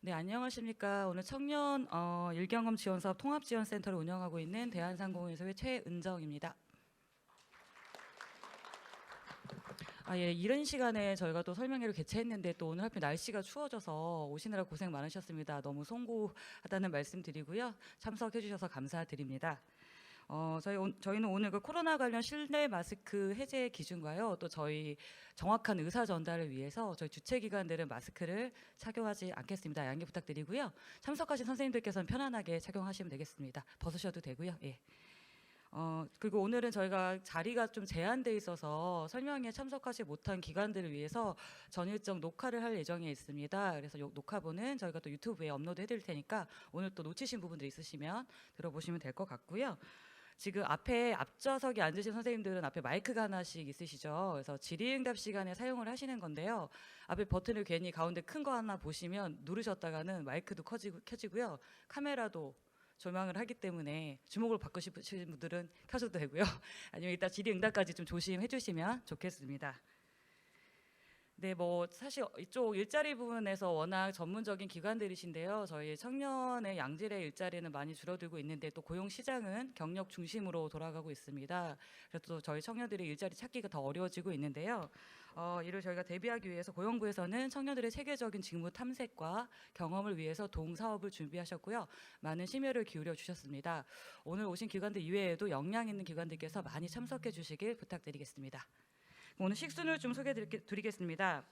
네, 안녕하십니까. 오늘 청년 일경험 지원사업 통합지원센터를 운영하고 있는 대한상공회의소의 최은정입니다. 예, 이른 시간에 저희가 또 설명회를 개최했는데 또 오늘 하필 날씨가 추워져서 오시느라 고생 많으셨습니다. 너무 송구하다는 말씀 드리고요. 참석해 주셔서 감사드립니다. 저희는 오늘 그 코로나 관련 실내 마스크 해제 기준과요, 또 저희 정확한 의사 전달을 위해서 저희 주최 기관들은 마스크를 착용하지 않겠습니다. 양해 부탁드리고요. 참석하신 선생님들께서는 편안하게 착용하시면 되겠습니다. 벗으셔도 되고요. 예. 그리고 오늘은 저희가 자리가 좀 제한돼 있어서 설명회에 참석하지 못한 기관들을 위해서 전일정 녹화를 할 예정에 있습니다. 그래서 이 녹화본은 저희가 또 유튜브에 업로드 해드릴 테니까 오늘 또 놓치신 부분들 있으시면 들어보시면 될 것 같고요. 지금 앞에 앞좌석에 앉으신 선생님들은 앞에 마이크가 하나씩 있으시죠. 그래서 질의응답 시간에 사용을 하시는 건데요. 앞에 버튼을 괜히 가운데 큰 거 하나 보시면 누르셨다가는 마이크도 켜지고요. 카메라도 조명을 하기 때문에 주목을 받고 싶으신 분들은 켜셔도 되고요. 아니면 이따 질의응답까지 좀 조심해 주시면 좋겠습니다. 네, 뭐 사실 이쪽 일자리 부분에서 워낙 전문적인 기관들이신데요. 저희 청년의 양질의 일자리는 많이 줄어들고 있는데 또 고용 시장은 경력 중심으로 돌아가고 있습니다. 그래서 또 저희 청년들이 일자리 찾기가 더 어려워지고 있는데요. 이를 저희가 대비하기 위해서 고용부에서는 청년들의 세계적인 직무 탐색과 경험을 위해서 도움 사업을 준비하셨고요. 많은 심혈을 기울여 주셨습니다. 오늘 오신 기관들 이외에도 역량 있는 기관들께서 많이 참석해 주시길 부탁드리겠습니다. 오늘 식순을 좀 소개해 드리겠습니다.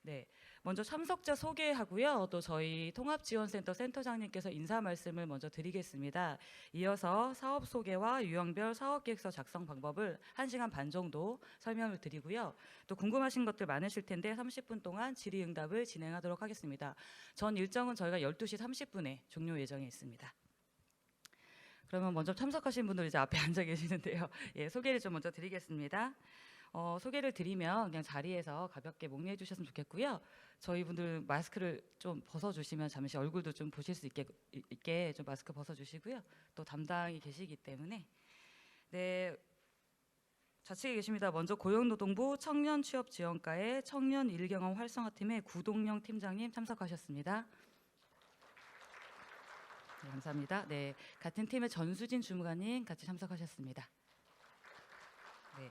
네, 먼저 참석자 소개하고요. 또 저희 통합지원센터 센터장님께서 인사 말씀을 먼저 드리겠습니다. 이어서 사업 소개와 유형별 사업계획서 작성 방법을 1시간 반 정도 설명을 드리고요. 또 궁금하신 것들 많으실 텐데 30분 동안 질의응답을 진행하도록 하겠습니다. 전 일정은 저희가 12시 30분에 종료 예정에 있습니다. 그러면 먼저 참석하신 분들 이제 앞에 앉아 계시는데요. 예, 소개를 좀 먼저 드리겠습니다. 소개를 드리면 그냥 자리에서 가볍게 목례해 주셨으면 좋겠고요. 저희 분들 마스크를 좀 벗어주시면 잠시 얼굴도 좀 보실 수 있게 좀 마스크 벗어주시고요. 또 담당이 계시기 때문에. 네, 좌측에 계십니다. 먼저 고용노동부 청년취업지원과의 청년 일경험 활성화팀의 구동영 팀장님 참석하셨습니다. 네, 감사합니다. 네, 같은 팀의 전수진 주무관님 같이 참석하셨습니다. 네.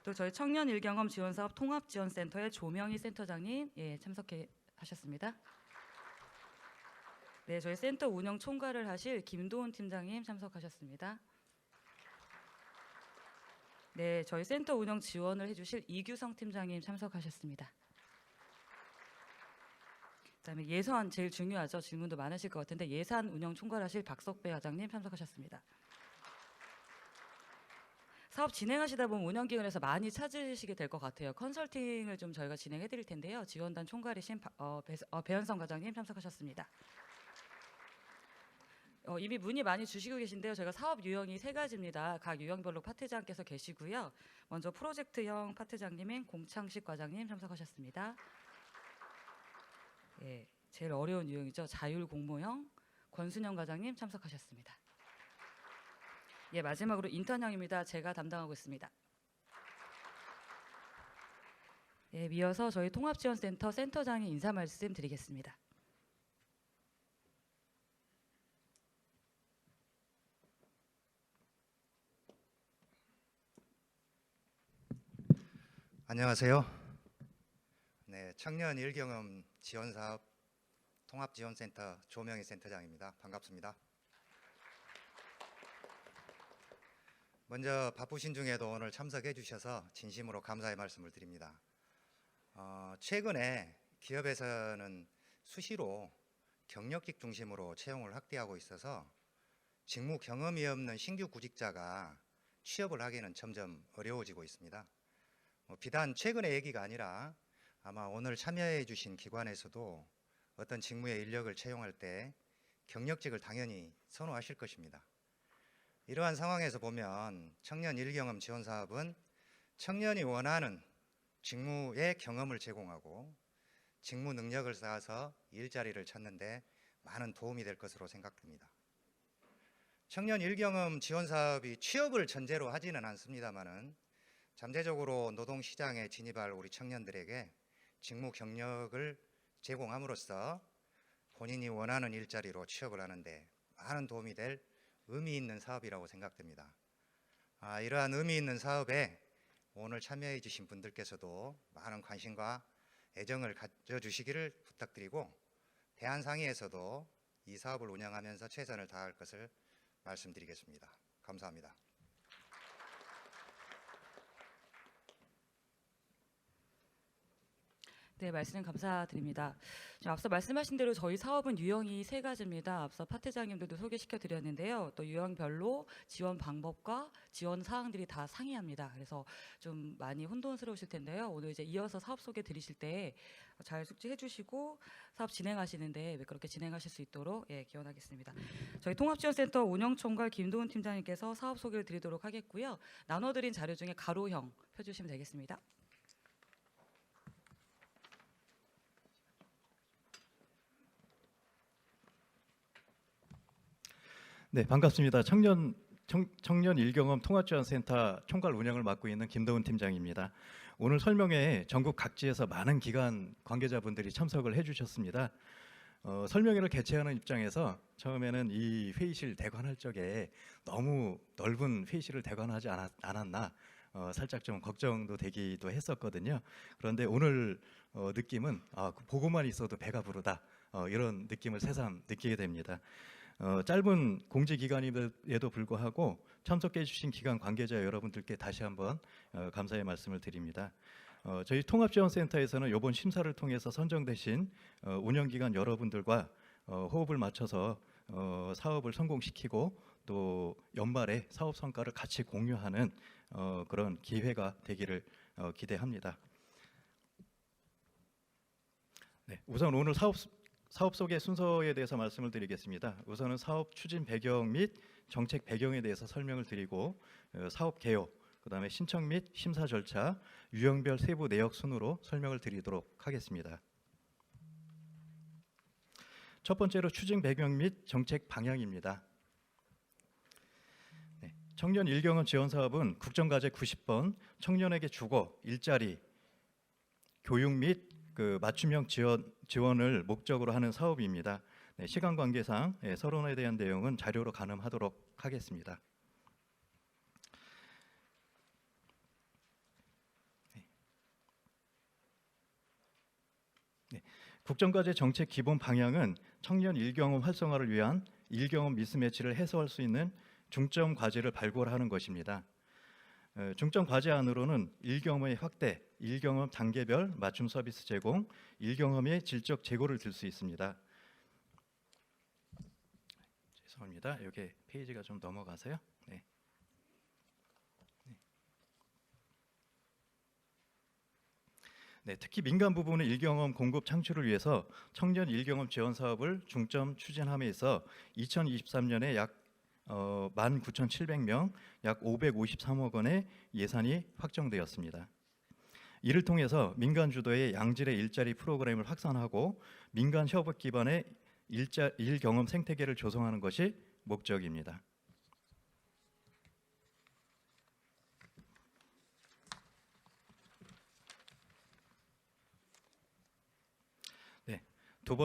또 저희 청년 일경험 지원사업 통합지원센터의 조명희 센터장님 참석해 하셨습니다. 네, 저희 센터 운영 총괄을 하실 김도훈 팀장님 참석하셨습니다. 네, 저희 센터 운영 지원을 해주실 이규성 팀장님 참석하셨습니다. 그다음에 예산 제일 중요하죠. 질문도 많으실 것 같은데 예산 운영 총괄하실 박석배 과장님 참석하셨습니다. 사업 진행하시다 보면 운영기관에서 많이 찾으시게 될 것 같아요. 컨설팅을 좀 저희가 진행해 드릴 텐데요. 지원단 총괄이신 배현성 과장님 참석하셨습니다. 이미 문의 많이 주시고 계신데요. 저희가 사업 유형이 3가지입니다. 각 유형별로 파트장께서 계시고요. 먼저 프로젝트형 파트장님인 공창식 과장님 참석하셨습니다. 예, 제일 어려운 유형이죠. 자율공모형 권순영 과장님 참석하셨습니다. 예, 마지막으로 인턴형입니다. 제가 담당하고 있습니다. 예, 이어서 저희 통합지원센터 센터장의 인사 말씀 드리겠습니다. 안녕하세요. 네, 청년 일경험 지원사업 통합지원센터 조명희 센터장입니다. 반갑습니다. 먼저 바쁘신 중에도 오늘 참석해 주셔서 진심으로 감사의 말씀을 드립니다. 최근에 기업에서는 수시로 경력직 중심으로 채용을 확대하고 있어서 직무 경험이 없는 신규 구직자가 취업을 하기는 점점 어려워지고 있습니다. 비단 최근의 얘기가 아니라 아마 오늘 참여해 주신 기관에서도 어떤 직무의 인력을 채용할 때 경력직을 당연히 선호하실 것입니다. 이러한 상황에서 보면 청년 일경험 지원 사업은 청년이 원하는 직무의 경험을 제공하고 직무 능력을 쌓아서 일자리를 찾는 데 많은 도움이 될 것으로 생각됩니다. 청년 일경험 지원 사업이 취업을 전제로 하지는 않습니다만은 잠재적으로 노동시장에 진입할 우리 청년들에게 직무 경력을 제공함으로써 본인이 원하는 일자리로 취업을 하는데 많은 도움이 될 의미 있는 사업이라고 생각됩니다. 이러한 의미 있는 사업에 오늘 참여해 주신 분들께서도 많은 관심과 애정을 가져주시기를 부탁드리고, 대한상의에서도 이 사업을 운영하면서 최선을 다할 것을 말씀드리겠습니다. 감사합니다. 네, 말씀 감사드립니다. 지금 앞서 말씀하신 대로 저희 사업은 유형이 세 가지입니다. 앞서 파 회장님들도 소개시켜 드렸는데요. 또 유형별로 지원 방법과 지원 사항들이 다 상이합니다. 그래서 좀 많이 혼돈스러우실 텐데요. 오늘 이제 이어서 사업 소개 드리실 때 잘 숙지해 주시고 사업 진행하시는데 매끄럽게 진행하실 수 있도록 기원하겠습니다. 저희 통합지원센터 운영총괄 김도훈 팀장님께서 사업 소개를 드리도록 하겠고요. 나눠드린 자료 중에 가로형 펴주시면 되겠습니다. 네, 반갑습니다. 청년 일경험 통합지원센터 총괄 운영을 맡고 있는 김도훈 팀장입니다. 오늘 설명회에 전국 각지에서 많은 기관 관계자분들이 참석을 해주셨습니다. 설명회를 개최하는 입장에서 처음에는 이 회의실 대관할 적에 너무 넓은 회의실을 대관하지 않았나 살짝 좀 걱정도 되기도 했었거든요. 그런데 오늘 느낌은 보고만 있어도 배가 부르다, 이런 느낌을 새삼 느끼게 됩니다. 짧은 공지 기간임에도 불구하고 참석해 주신 기관 관계자 여러분들께 다시 한번 감사의 말씀을 드립니다. 저희 통합지원센터에서는 이번 심사를 통해서 선정되신 운영기관 여러분들과 호흡을 맞춰서 사업을 성공시키고 또 연말에 사업 성과를 같이 공유하는 그런 기회가 되기를 기대합니다. 네, 우선 오늘 사업 소개 순서에 대해서 말씀을 드리겠습니다. 우선은 사업 추진 배경 및 정책 배경에 대해서 설명을 드리고, 사업 개요, 그다음에 신청 및 심사 절차, 유형별 세부 내역 순으로 설명을 드리도록 하겠습니다. 첫 번째로 추진 배경 및 정책 방향입니다. 네, 청년 일경험 지원 사업은 국정과제 90번 청년에게 주거, 일자리, 교육 및 맞춤형 지원을 목적으로 하는 사업입니다. 네, 시간 관계상 서론에 대한 내용은 자료로 가늠하도록 하겠습니다. 네, 국정과제 정책 기본 방향은 청년 일경험 활성화를 위한 일경험 미스매치를 해소할 수 있는 중점 과제를 발굴하는 것입니다. 중점 과제 안으로는 일경험의 확대, 일경험 단계별 맞춤 서비스 제공, 일경험의 질적 재고를 들 수 있습니다. 죄송합니다. 여기 페이지가 좀 넘어가세요. 네. 네, 특히 민간 부분의 일경험 공급 창출을 위해서 청년 일경험 지원 사업을 중점 추진함에 있어 2023년에 약 19,700명, 약 553억 원의 예산이 확정되었습니다. 이를 통해서 민간 주도의 양질의 일자리 프로그램을 확산하고 민간 협업 기반의 일경험 생태계를 조성하는 것이 목적입니다. 네, 두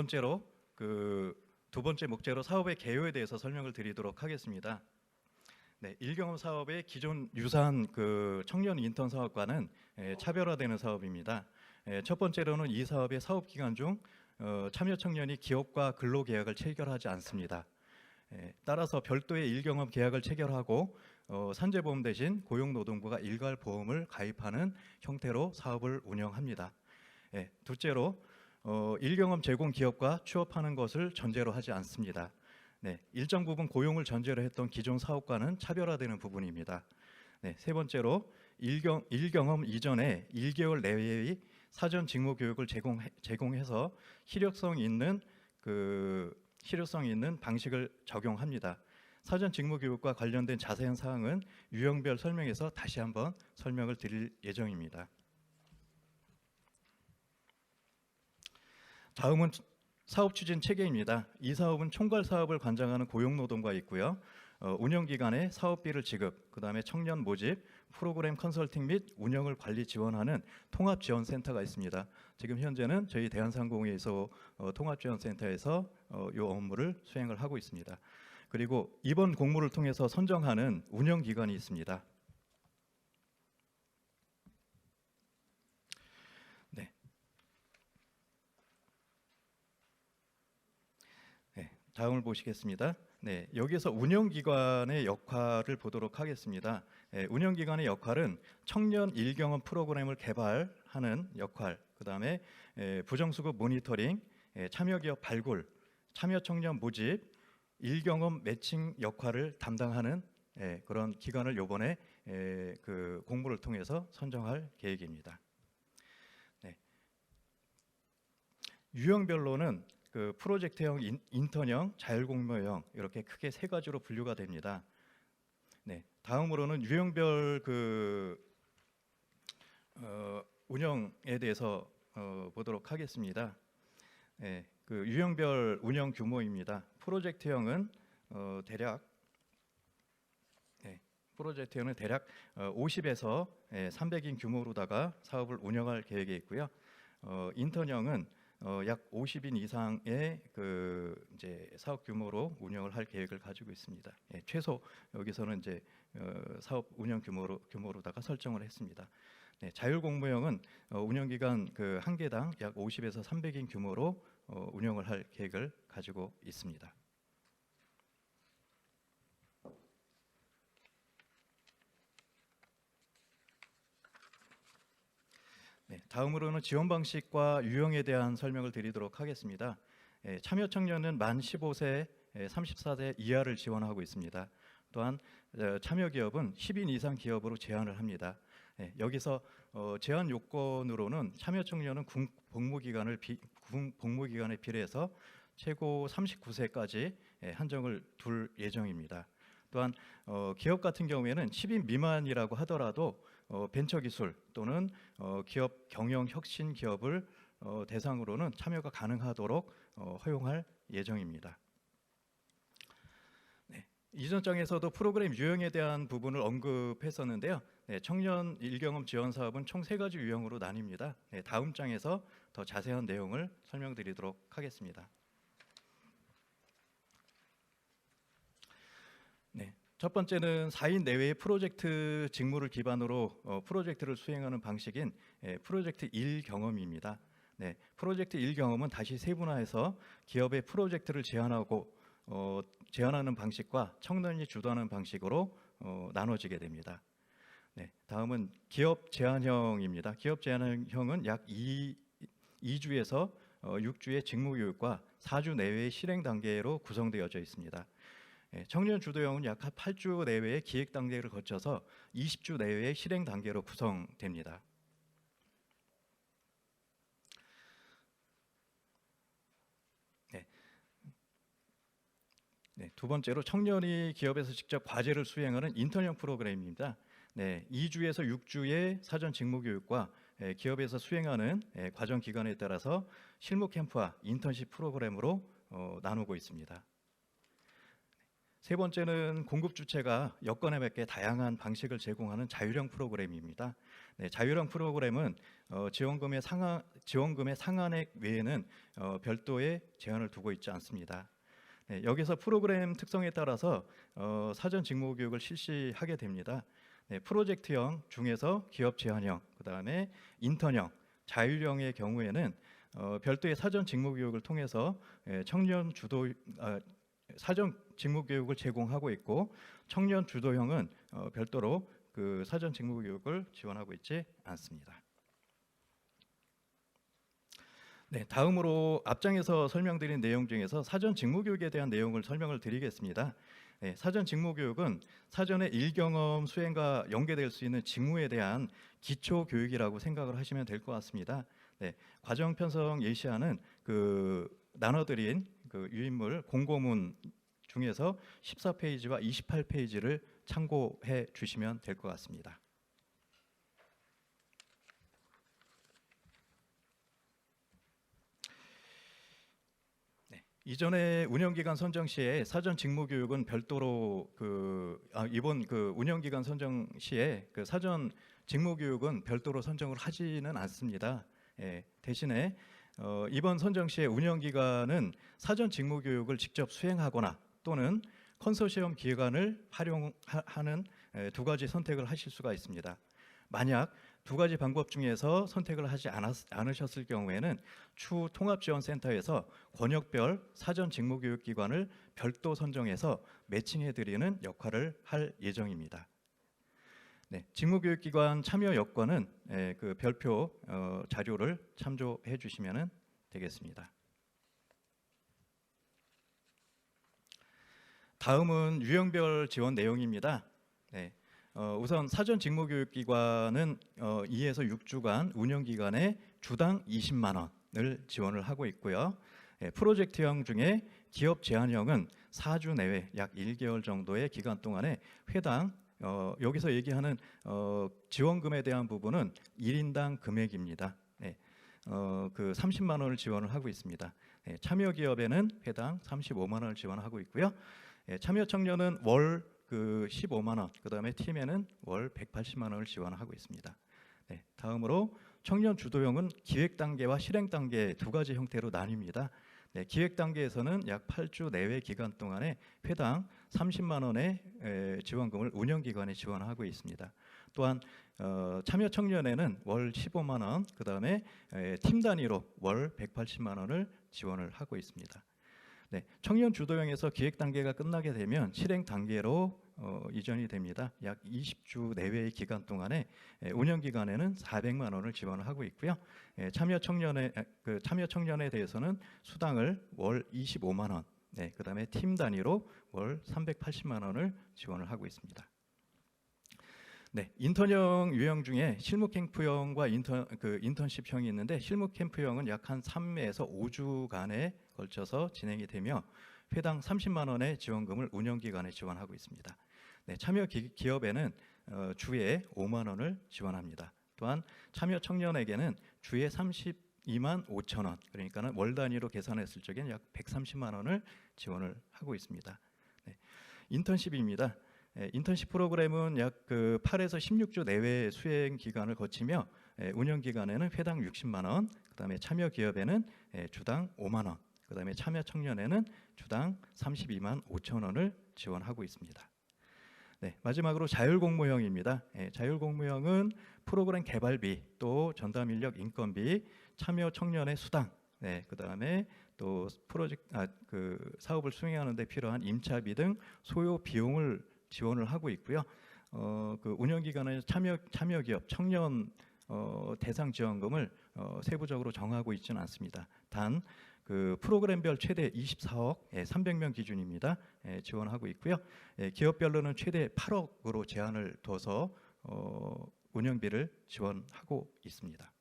번째 목재로 사업의 개요에 대해서 설명을 드리도록 하겠습니다. 네, 일경험 사업의 기존 유사한 청년 인턴 사업과는 차별화되는 사업입니다. 첫 번째로는 이 사업의 사업 기간 중 참여 청년이 기업과 근로계약을 체결하지 않습니다. 따라서 별도의 일경험 계약을 체결하고 산재보험 대신 고용노동부가 일괄보험을 가입하는 형태로 사업을 운영합니다. 둘째로 일경험 제공 기업과 취업하는 것을 전제로 하지 않습니다. 네, 일정 부분 고용을 전제로 했던 기존 사업과는 차별화되는 부분입니다. 네, 세 번째로 일경험 이전에 1개월 내외의 사전 직무 교육을 제공해서 실효성 있는 방식을 적용합니다. 사전 직무 교육과 관련된 자세한 사항은 유형별 설명에서 다시 한번 설명을 드릴 예정입니다. 다음은 사업 추진 체계입니다. 이 사업은 총괄 사업을 관장하는 고용노동부가 있고요. 운영 기간에 사업비를 지급, 그다음에 청년 모집, 프로그램 컨설팅 및 운영을 관리 지원하는 통합지원센터가 있습니다. 지금 현재는 저희 대한상공회에서 통합지원센터에서 이 업무를 수행을 하고 있습니다. 그리고 이번 공모를 통해서 선정하는 운영기관이 있습니다. 네. 네, 다음을 보시겠습니다. 네, 여기서 운영기관의 역할을 보도록 하겠습니다. 운영기관의 역할은 청년 일경험 프로그램을 개발하는 역할, 그 다음에 부정수급 모니터링, 참여기업 발굴, 참여청년 모집, 일경험 매칭 역할을 담당하는 그런 기관을 이번에 그 공모를 통해서 선정할 계획입니다. 네. 유형별로는 그 프로젝트형, 인턴형, 자율공모형 이렇게 크게 세 가지로 분류가 됩니다. 네, 다음으로는 유형별 그 운영에 대해서 보도록 하겠습니다. 네, 그 유형별 운영 규모입니다. 프로젝트형은 대략 50에서 300인 규모로다가 사업을 운영할 계획에 있고요. 인턴형은 약 50인 이상의 그 이제 사업 규모로 운영을 할 계획을 가지고 있습니다. 최소 여기서는 이제 사업 운영 규모로다가 설정을 했습니다. 네, 자율공모형은 운영기간 그 한 개당 약 50에서 300인 규모로 운영을 할 계획을 가지고 있습니다. 네, 다음으로는 지원 방식과 유형에 대한 설명을 드리도록 하겠습니다. 참여 청년은 만 15세, 34세 이하를 지원하고 있습니다. 또한 참여 기업은 10인 이상 기업으로 제한을 합니다. 여기서 제한 요건으로는 참여 청년은 복무기간에 비례해서 최고 39세까지 한정을 둘 예정입니다. 또한 기업 같은 경우에는 10인 미만이라고 하더라도 벤처기술 또는 기업 경영 혁신 기업을 대상으로는 참여가 가능하도록 허용할 예정입니다. 네, 이전 장에서도 프로그램 유형에 대한 부분을 언급했었는데요. 네, 청년 일경험 지원 사업은 총 3가지 유형으로 나뉩니다. 네, 다음 장에서 더 자세한 내용을 설명드리도록 하겠습니다. 네, 첫 번째는 4인 내외의 프로젝트 직무를 기반으로 프로젝트를 수행하는 방식인 프로젝트 1경험입니다. 네, 프로젝트 1경험은 다시 세분화해서 기업의 프로젝트를 제안하는 방식과 청년이 주도하는 방식으로 나눠지게 됩니다. 네, 다음은 기업 제안형입니다. 기업 제안형은 약 2주에서 6주의 직무교육과 4주 내외의 실행 단계로 구성되어져 있습니다. 청년 주도형은 약 8주 내외의 기획 단계를 거쳐서 20주 내외의 실행 단계로 구성됩니다. 네, 두 번째로 청년이 기업에서 직접 과제를 수행하는 인턴형 프로그램입니다. 네, 2주에서 6주의 사전 직무 교육과 기업에서 수행하는 과정 기간에 따라서 실무 캠프와 인턴십 프로그램으로 나누고 있습니다. 세 번째는 공급 주체가 여건에 맞게 다양한 방식을 제공하는 자율형 프로그램입니다. 네, 자율형 프로그램은 지원금의 상한액 외에는 별도의 제한을 두고 있지 않습니다. 네, 여기서 프로그램 특성에 따라서 사전 직무 교육을 실시하게 됩니다. 네, 프로젝트형 중에서 기업 제한형, 그 다음에 인턴형, 자율형의 경우에는 별도의 사전 직무 교육을 통해서 청년 주도 사전 직무 교육을 제공하고 있고, 청년 주도형은 별도로 그 사전 직무 교육을 지원하고 있지 않습니다. 네, 다음으로 앞장에서 설명드린 내용 중에서 사전 직무 교육에 대한 내용을 설명을 드리겠습니다. 네, 사전 직무 교육은 사전의 일경험 수행과 연계될 수 있는 직무에 대한 기초 교육이라고 생각을 하시면 될 것 같습니다. 네, 과정 편성 예시하는 그 나눠드린 그 유인물 공고문 중에서 14페이지와 28페이지를 참고해 주시면 될 것 같습니다. 네, 이전에 운영기관 선정 시에 사전 직무 교육은 별도로 이번 운영기관 선정 시에 사전 직무 교육은 별도로 선정을 하지는 않습니다. 대신에 이번 선정 시에 운영기관은 사전 직무 교육을 직접 수행하거나 또는 컨소시엄 기관을 활용하는 두 가지 선택을 하실 수가 있습니다. 만약 두 가지 방법 중에서 선택을 하지 않으셨을 경우에는 추후 통합지원센터에서 권역별 사전 직무교육기관을 별도 선정해서 매칭해드리는 역할을 할 예정입니다. 네, 직무교육기관 참여 여건은 그 별표 자료를 참조해 주시면 되겠습니다. 다음은 유형별 지원 내용입니다. 네. 우선 사전 직무교육기관은 2에서 6주간 운영기간에 주당 20만 원을 지원을 하고 있고요. 프로젝트형 중에 기업 제한형은 4주 내외 약 1개월 정도의 기간 동안에 회당 여기서 얘기하는 지원금에 대한 부분은 1인당 금액입니다. 그 30만 원을 지원을 하고 있습니다. 참여 기업에는 회당 35만 원을 지원하고 있고요. 참여 청년은 월 15만 원, 그다음에 팀에는 월 180만 원을 지원하고 있습니다. 네, 다음으로 청년 주도형은 기획 단계와 실행 단계 두 가지 형태로 나뉩니다. 네, 기획 단계에서는 약 8주 내외 기간 동안에 회당 30만 원의 지원금을 운영기관에 지원하고 있습니다. 또한 참여 청년에는 월 15만 원, 그다음에 팀 단위로 월 180만 원을 지원을 하고 있습니다. 네, 청년 주도형에서 기획 단계가 끝나게 되면 실행 단계로 이전이 됩니다. 약 20주 내외의 기간 동안에 운영 기간에는 400만 원을 지원을 하고 있고요. 참여 청년에 대해서는 수당을 월 25만 원, 네, 그다음에 팀 단위로 월 380만 원을 지원을 하고 있습니다. 네, 인턴형 유형 중에 실무 캠프형과 인턴십형이 있는데 실무 캠프형은 약 한 3에서 5주간에 걸쳐서 진행이 되며 회당 30만 원의 지원금을 운영기관에 지원하고 있습니다. 네, 참여 기업에는 주에 5만 원을 지원합니다. 또한 참여 청년에게는 주에 32만 5천 원, 그러니까는 월 단위로 계산했을 적엔 약 130만 원을 지원을 하고 있습니다. 네, 인턴십입니다. 인턴십 프로그램은 약 8에서 16주 내외 수행 기간을 거치며 운영 기간에는 회당 60만 원, 그다음에 참여 기업에는 주당 5만 원, 그다음에 참여 청년에는 주당 32만 5천 원을 지원하고 있습니다. 네, 마지막으로 자율공모형입니다. 자율공모형은 프로그램 개발비, 또 전담 인력 인건비, 참여 청년의 수당, 네, 그다음에 또 사업을 수행하는 데 필요한 임차비 등 소요 비용을 지원을 하고 있고요. 운영 기간에 참여 기업 청년 대상 지원금을 세부적으로 정하고 있지는 않습니다. 단 프로그램별 최대 24억 300명 기준입니다. 지원하고 있고요. 기업별로는 최대 8억으로 제한을 둬서 운영비를 지원하고 있습니다.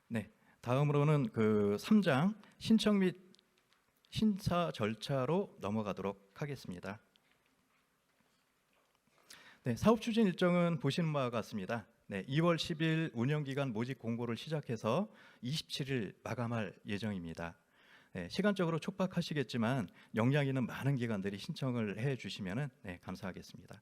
네, 다음으로는 3장 신청 및 심사 절차로 넘어가도록 하겠습니다. 네, 사업 추진 일정은 보시는 바와 같습니다. 네, 2월 10일 운영기간 모집 공고를 시작해서 27일 마감할 예정입니다. 네, 시간적으로 촉박하시겠지만 역량 있는 많은 기관들이 신청을 해주시면 감사하겠습니다.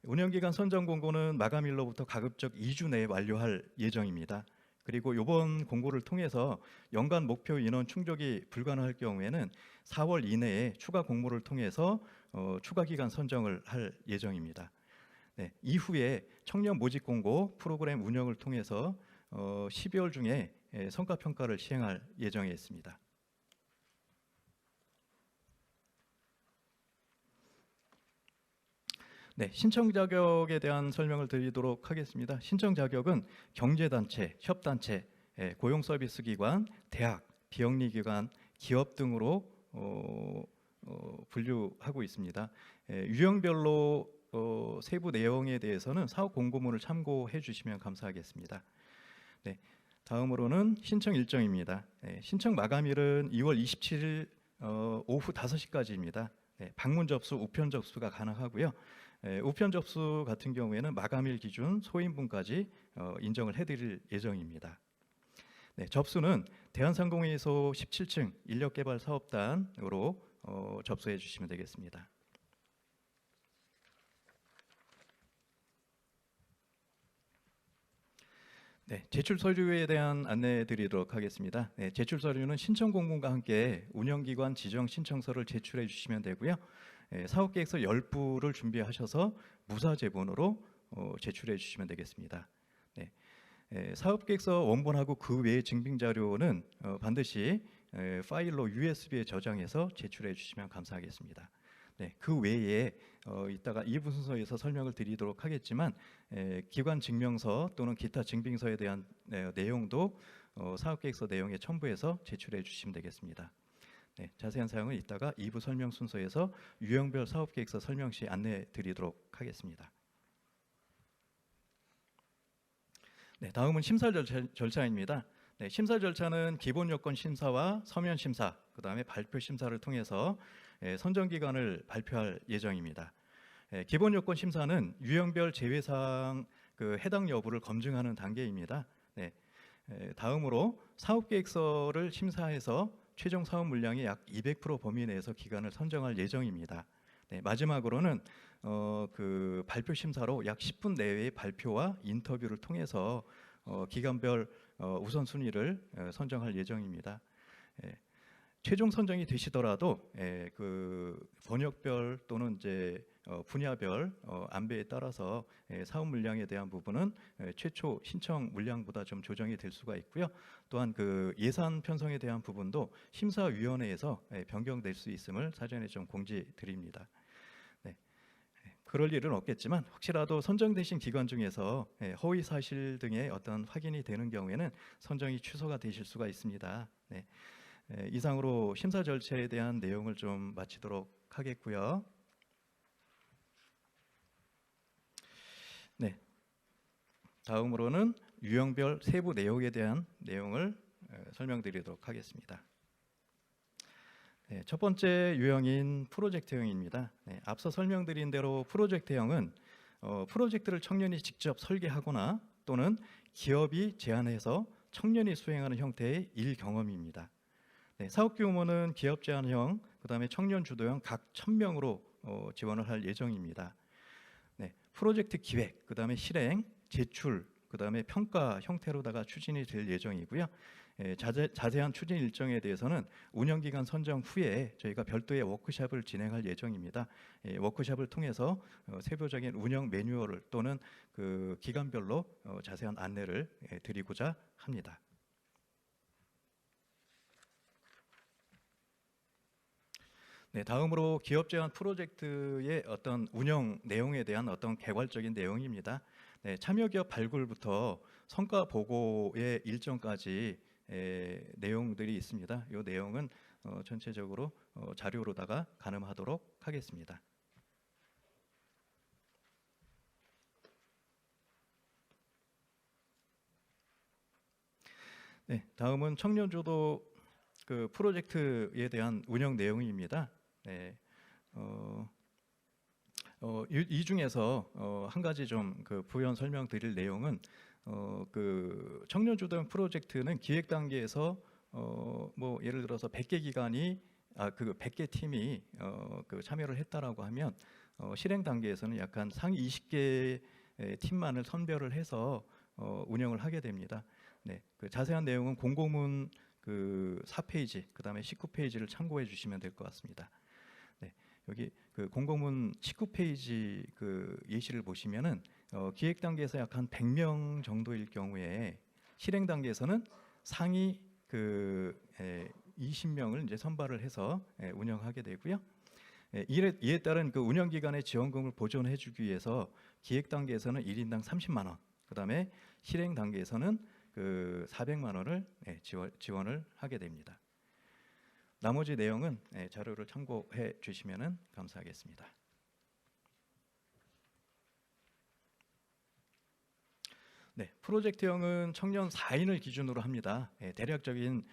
운영기간 선정 공고는 마감일로부터 가급적 2주 내에 완료할 예정입니다. 그리고 이번 공고를 통해서 연간 목표 인원 충족이 불가능할 경우에는 4월 이내에 추가 공모를 통해서 추가 기간 선정을 할 예정입니다. 네, 이후에 청년 모집 공고 프로그램 운영을 통해서 12월 중에 성과 평가를 시행할 예정에 있습니다. 네, 신청 자격에 대한 설명을 드리도록 하겠습니다. 신청 자격은 경제단체, 협단체, 고용서비스기관, 대학, 비영리기관, 기업 등으로 분류하고 있습니다. 유형별로 세부 내용에 대해서는 사업 공고문을 참고해 주시면 감사하겠습니다. 네, 다음으로는 신청 일정입니다. 신청 마감일은 2월 27일 오후 5시까지입니다. 방문 접수, 우편 접수가 가능하고요. 우편 접수 같은 경우에는 마감일 기준 소인분까지 인정을 해드릴 예정입니다. 네, 접수는 대한상공회의소 17층 인력개발 사업단으로 접수해 주시면 되겠습니다. 네, 제출 서류에 대한 안내 드리도록 하겠습니다. 네, 제출 서류는 신청 공문과 함께 운영기관 지정 신청서를 제출해 주시면 되고요. 사업계획서 10부를 준비하셔서 무사제본으로 제출해 주시면 되겠습니다. 네, 사업계획서 원본하고 그 외의 증빙자료는 반드시 파일로 USB에 저장해서 제출해 주시면 감사하겠습니다. 네, 그 외에 이따가 2부 순서에서 설명을 드리도록 하겠지만 기관 증명서 또는 기타 증빙서에 대한 내용도 사업계획서 내용에 첨부해서 제출해 주시면 되겠습니다. 네, 자세한 사항은 이따가 2부 설명 순서에서 유형별 사업계획서 설명 시 안내 드리도록 하겠습니다. 네, 다음은 심사 절차입니다. 네, 심사 절차는 기본 요건 심사와 서면 심사, 그다음에 발표 심사를 통해서 선정 기간을 발표할 예정입니다. 기본 요건 심사는 유형별 제외사항 해당 여부를 검증하는 단계입니다. 네, 다음으로 사업계획서를 심사해서 최종 사업 물량의 약 200% 범위 내에서 기간을 선정할 예정입니다. 네, 마지막으로는 그 발표 심사로 약 10분 내외의 발표와 인터뷰를 통해서 기간별 우선순위를 선정할 예정입니다. 최종 선정이 되시더라도 그 번역별 또는 이제 분야별 안배에 따라서 사업 물량에 대한 부분은 최초 신청 물량보다 좀 조정이 될 수가 있고요. 또한 그 예산 편성에 대한 부분도 심사위원회에서 변경될 수 있음을 사전에 좀 공지드립니다. 네. 그럴 일은 없겠지만 혹시라도 선정되신 기관 중에서 허위 사실 등의 어떤 확인이 되는 경우에는 선정이 취소가 되실 수가 있습니다. 네. 이상으로 심사 절차에 대한 내용을 좀 마치도록 하겠고요. 네, 다음으로는 유형별 세부 내용에 대한 내용을 설명드리도록 하겠습니다. 네, 첫 번째 유형인 프로젝트형입니다. 네, 앞서 설명드린 대로 프로젝트형은 프로젝트를 청년이 직접 설계하거나 또는 기업이 제안해서 청년이 수행하는 형태의 일 경험입니다. 네, 사업 규모는 기업 제안형, 그다음에 청년 주도형 각 1000명으로 지원을 할 예정입니다. 네, 프로젝트 기획, 그다음에 실행, 제출, 그다음에 평가 형태로다가 추진이 될 예정이고요. 자세한 추진 일정에 대해서는 운영기간 선정 후에 저희가 별도의 워크숍을 진행할 예정입니다. 워크숍을 통해서 세부적인 운영 매뉴얼을 또는 그 기간별로 자세한 안내를 드리고자 합니다. 네, 다음으로 기업 제안 프로젝트의 어떤 운영 내용에 대한 어떤 개괄적인 내용입니다. 네, 참여 기업 발굴부터 성과 보고의 일정까지 내용들이 있습니다. 이 내용은 전체적으로 자료로다가 가늠하도록 하겠습니다. 네, 다음은 청년 주도 그 프로젝트에 대한 운영 내용입니다. 네, 이 중에서 한 가지 좀 그 부연 설명드릴 내용은 그 청년 주도형 프로젝트는 기획 단계에서 뭐 예를 들어서 100개 기관이 그 100개 팀이 그 참여를 했다라고 하면 실행 단계에서는 약간 상위 20개 팀만을 선별을 해서 운영을 하게 됩니다. 네, 그 자세한 내용은 공고문 그 4페이지, 그다음에 19페이지를 참고해 주시면 될 것 같습니다. 네, 여기 그 공고문 19페이지 그 예시를 보시면은 기획 단계에서 약 한 100명 정도일 경우에 실행 단계에서는 상위 그 20명을 이제 선발을 해서 운영하게 되고요. 이에 따른 그 운영 기간의 지원금을 보존해 주기 위해서 기획 단계에서는 1인당 30만 원, 그다음에 실행 단계에서는 그 400만 원을 지원을 하게 됩니다. 나머지 내용은 자료를 참고해 주시면 감사하겠습니다. 네, 프로젝트형은 청년 4인을 기준으로 합니다. 대략적인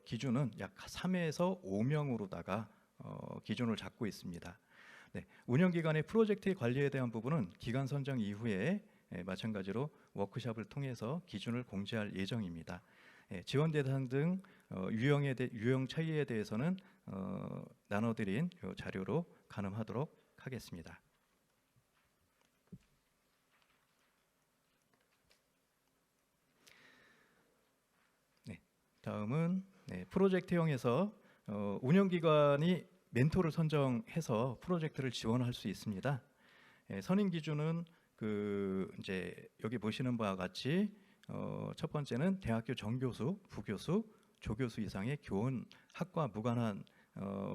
기준은 약 3에서 5명으로다가 기준을 잡고 있습니다. 네, 운영기관의 프로젝트 관리에 대한 부분은 기간 선정 이후에 마찬가지로 워크숍을 통해서 기준을 공지할 예정입니다. 지원 대상 등 유형 차이에 대해서는 나눠드린 요 자료로 가늠하도록 하겠습니다. 다음은 프로젝트형에서 운영기관이 멘토를 선정해서 프로젝트를 지원할 수 있습니다. 선임 기준은 이제 여기 보시는 바와 같이 첫 번째는 대학교 정교수, 부교수, 조교수 이상의 교원 학과 무관한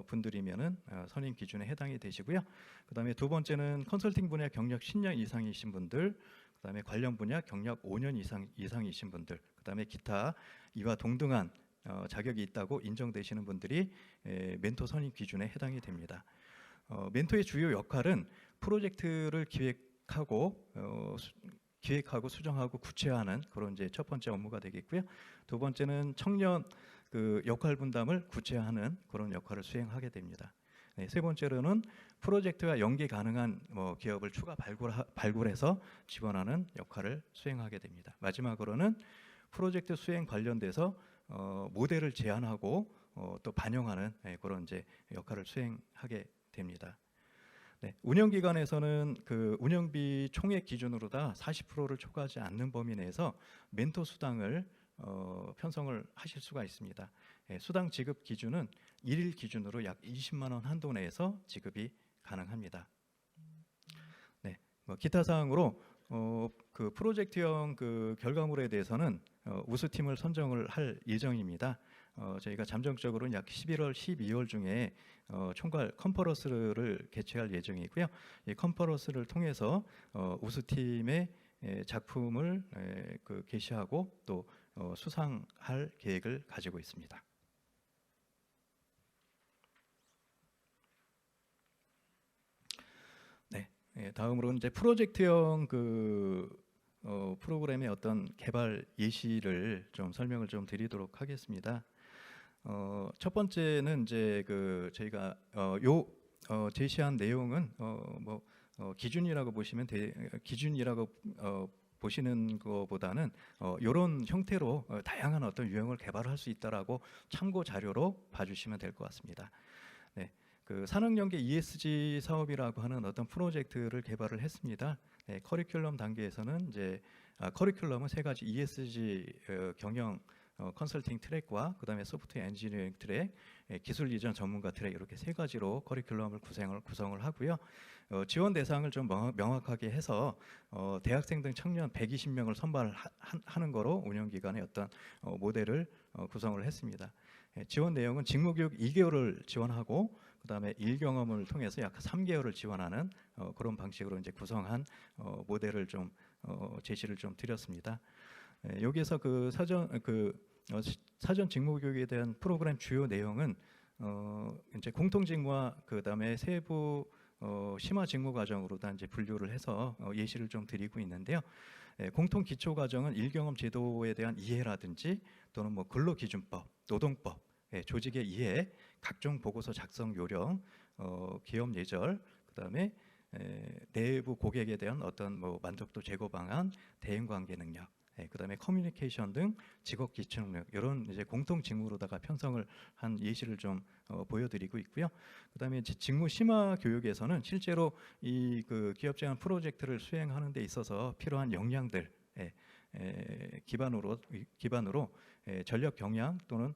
분들이면은 선임 기준에 해당이 되시고요. 그다음에 두 번째는 컨설팅 분야 경력 10년 이상이신 분들, 그다음에 관련 분야 경력 5년 이상이신 분들, 그다음에 기타 이와 동등한 자격이 있다고 인정되시는 분들이 멘토 선임 기준에 해당이 됩니다. 멘토의 주요 역할은 프로젝트를 기획하고 수정하고 구체화하는 그런 이제 첫 번째 업무가 되겠고요. 두 번째는 청년 역할 분담을 구체화하는 그런 역할을 수행하게 됩니다. 세 번째로는 프로젝트와 연계 가능한 기업을 추가 발굴해서 지원하는 역할을 수행하게 됩니다. 마지막으로는 프로젝트 수행 관련돼서 모델을 제안하고 또 반영하는 그런 이제 역할을 수행하게 됩니다. 운영기관에서는 운영비 총액 기준으로 다 40%를 초과하지 않는 범위 내에서 멘토 수당을 편성을 하실 수가 있습니다. 수당 지급 기준은 1일 기준으로 약 20만 원 한도 내에서 지급이 가능합니다. 기타 사항으로 프로젝트형 결과물에 대해서는 우수팀을 선정을 할 예정입니다. 저희가 잠정적으로는 약 11월, 12월 중에 총괄 컨퍼런스를 개최할 예정이고요. 이 컨퍼런스를 통해서 우수팀의 작품을 게시하고 또 수상할 계획을 가지고 있습니다. 다음으로는 이제 프로젝트형 프로그램의 어떤 개발 예시를 좀 설명을 좀 드리도록 하겠습니다. 첫 번째는 이제 저희가 제시한 내용은 기준이라고 보시는 것보다는 이런 형태로 다양한 어떤 유형을 개발할 수 있다라고 참고 자료로 봐주시면 될 것 같습니다. 산학연계 ESG 사업이라고 하는 어떤 프로젝트를 개발을 했습니다. 커리큘럼 단계에서는 이제 커리큘럼은 세 가지 ESG 경영 컨설팅 트랙과 그다음에 소프트웨어 엔지니어링 트랙, 기술 이전 전문가 트랙 이렇게 세 가지로 커리큘럼을 구성을 하고요. 지원 대상을 좀 명확하게 해서 대학생 등 청년 120명을 선발하는 거로 운영기관의 어떤 모델을 구성을 했습니다. 지원 내용은 직무교육 2개월을 지원하고 그다음에 일경험을 통해서 약 3개월을 지원하는 그런 방식으로 이제 구성한 모델을 좀 제시를 좀 드렸습니다. 여기에서 사전 직무교육에 대한 프로그램 주요 내용은 이제 공통직무와 그다음에 세부 심화 직무 과정으로 다 이제 분류를 해서 예시를 좀 드리고 있는데요. 공통 기초 과정은 일경험 제도에 대한 이해라든지 또는 근로기준법, 노동법, 조직의 이해, 각종 보고서 작성 요령, 기업 예절, 그다음에 내부 고객에 대한 어떤 만족도 제고 방안, 대행 관계 능력, 그다음에 커뮤니케이션 등 직업 기초 능력 이런 이제 공통 직무로다가 편성을 한 예시를 좀 보여드리고 있고요. 그다음에 직무 심화 교육에서는 실제로 이 기업 제한 프로젝트를 수행하는 데 있어서 필요한 역량들 기반으로 전력 경영 또는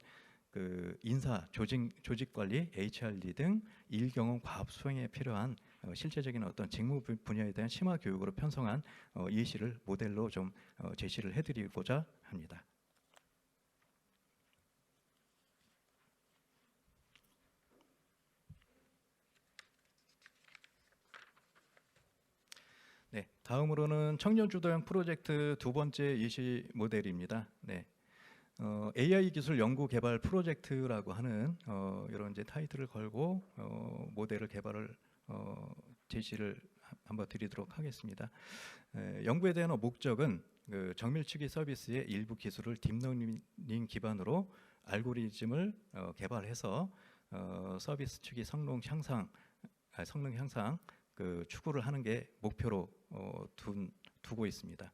인사, 조직 관리, HRD 등 일 경험 과업 수행에 필요한 실제적인 어떤 직무 분야에 대한 심화 교육으로 편성한 예시를 모델로 좀 제시를 해드리고자 합니다. 다음으로는 청년 주도형 프로젝트 두 번째 예시 모델입니다. AI 기술 연구 개발 프로젝트라고 하는 이런 이제 타이틀을 걸고 모델을 개발을 제시를 한번 드리도록 하겠습니다. 연구에 대한 목적은 정밀치기 서비스의 일부 기술을 딥러닝 기반으로 알고리즘을 개발해서 서비스 측이 성능 향상 추구를 하는 게 목표로 두고 있습니다.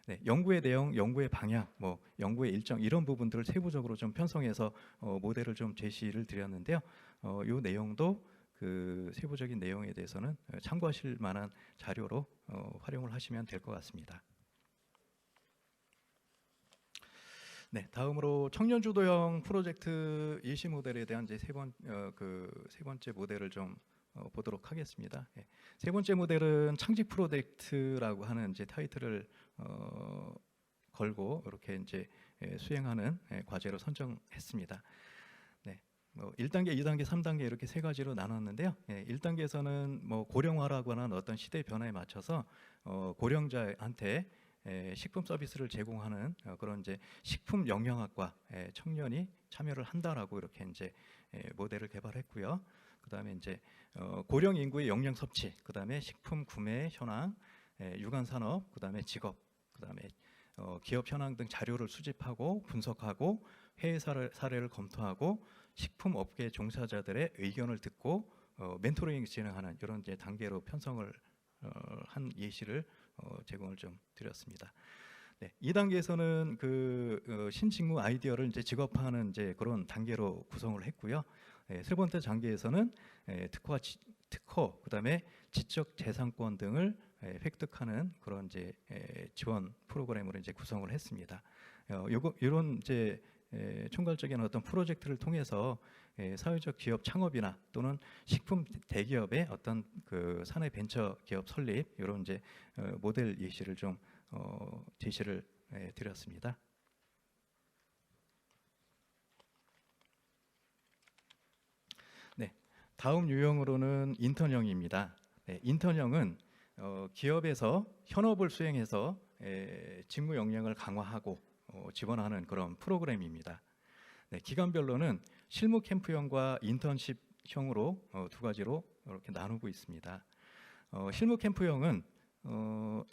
네, 연구의 내용, 연구의 방향, 뭐 연구의 일정 이런 부분들을 세부적으로 좀 편성해서 모델을 좀 제시를 드렸는데요. 이 내용도 그 세부적인 내용에 대해서는 참고하실 만한 자료로 활용을 하시면 될 것 같습니다. 네, 다음으로 청년 주도형 프로젝트 예시 모델에 대한 이제 세 번째 모델을 좀 보도록 하겠습니다. 예, 세 번째 모델은 창직 프로젝트라고 하는 이제 타이틀을 걸고 이렇게 이제 수행하는 과제로 선정했습니다. 네, 뭐 1단계, 2단계, 3단계 이렇게 세 가지로 나눴는데요. 1단계에서는 뭐 고령화라고 하는 어떤 시대 변화에 맞춰서 고령자한테 식품 서비스를 제공하는 그런 이제 식품 영양학과 청년이 참여를 한다라고 이렇게 이제 모델을 개발했고요. 그다음에 이제 고령 인구의 영양 섭취, 그다음에 식품 구매 현황, 유관 산업, 그다음에 직업, 그다음에 기업 현황 등 자료를 수집하고 분석하고 해외 사례를 검토하고 식품 업계 종사자들의 의견을 듣고 멘토링 진행하는 이런 이제 단계로 편성을 한 예시를 제공을 좀 드렸습니다. 네, 2단계에서는 그 신직무 아이디어를 이제 직업화하는 이제 그런 단계로 구성을 했고요. 세 번째 단계에서는 특허, 그다음에 지적 재산권 등을 획득하는 그런 이제 지원 프로그램으로 이제 구성을 했습니다. 이런 이제 총괄적인 어떤 프로젝트를 통해서 사회적 기업 창업이나 또는 식품 대기업의 어떤 그 사내 벤처 기업 설립 이런 이제 모델 예시를 좀 제시를 드렸습니다. 네, 다음 유형으로는 인턴형입니다. 네, 인턴형은 기업에서 현업을 수행해서 직무 역량을 강화하고 지원하는 그런 프로그램입니다. 네, 기간별로는 실무 캠프형과 인턴십형으로 두 가지로 이렇게 나누고 있습니다. 실무 캠프형은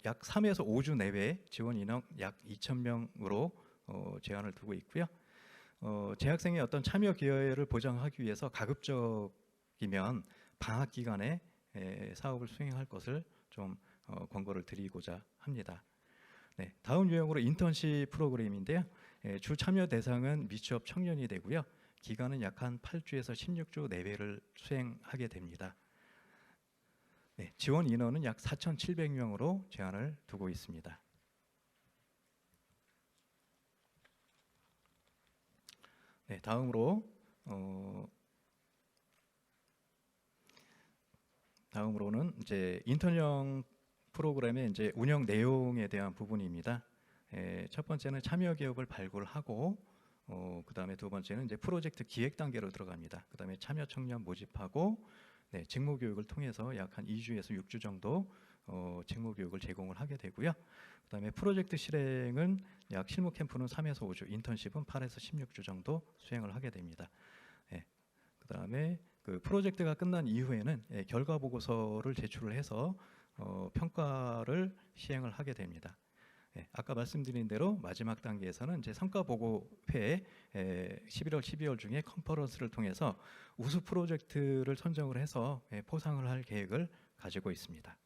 약 3에서 5주 내외 지원 인원 약 2,000명으로 제한을 두고 있고요. 재학생의 어떤 참여 기회를 보장하기 위해서 가급적이면 방학 기간에 사업을 수행할 것을 좀 권고를 드리고자 합니다. 네, 다음 유형으로 인턴십 프로그램인데요. 주 참여 대상은 미취업 청년이 되고요. 기간은 약 한 8주에서 16주 내외를 수행하게 됩니다. 네, 지원 인원은 약 4,700명으로 제한을 두고 있습니다. 네, 다음으로는 이제 인턴형 프로그램의 이제 운영 내용에 대한 부분입니다. 첫 번째는 참여 기업을 발굴하고 그다음에 두 번째는 이제 프로젝트 기획 단계로 들어갑니다. 그다음에 참여 청년 모집하고 네, 직무 교육을 통해서 약 한 2주에서 6주 정도 직무 교육을 제공을 하게 되고요. 그다음에 프로젝트 실행은 약 실무 캠프는 3에서 5주, 인턴십은 8에서 16주 정도 수행을 하게 됩니다. 네, 그다음에 그 프로젝트가 끝난 이후에는 결과 보고서를 제출을 해서 평가를 시행을 하게 됩니다. 아까 말씀드린 대로 마지막 단계에서는 이제 성과 보고회 11월, 12월 중에 컨퍼런스를 통해서 우수 프로젝트를 선정을 해서 포상을 할 계획을 가지고 있습니다.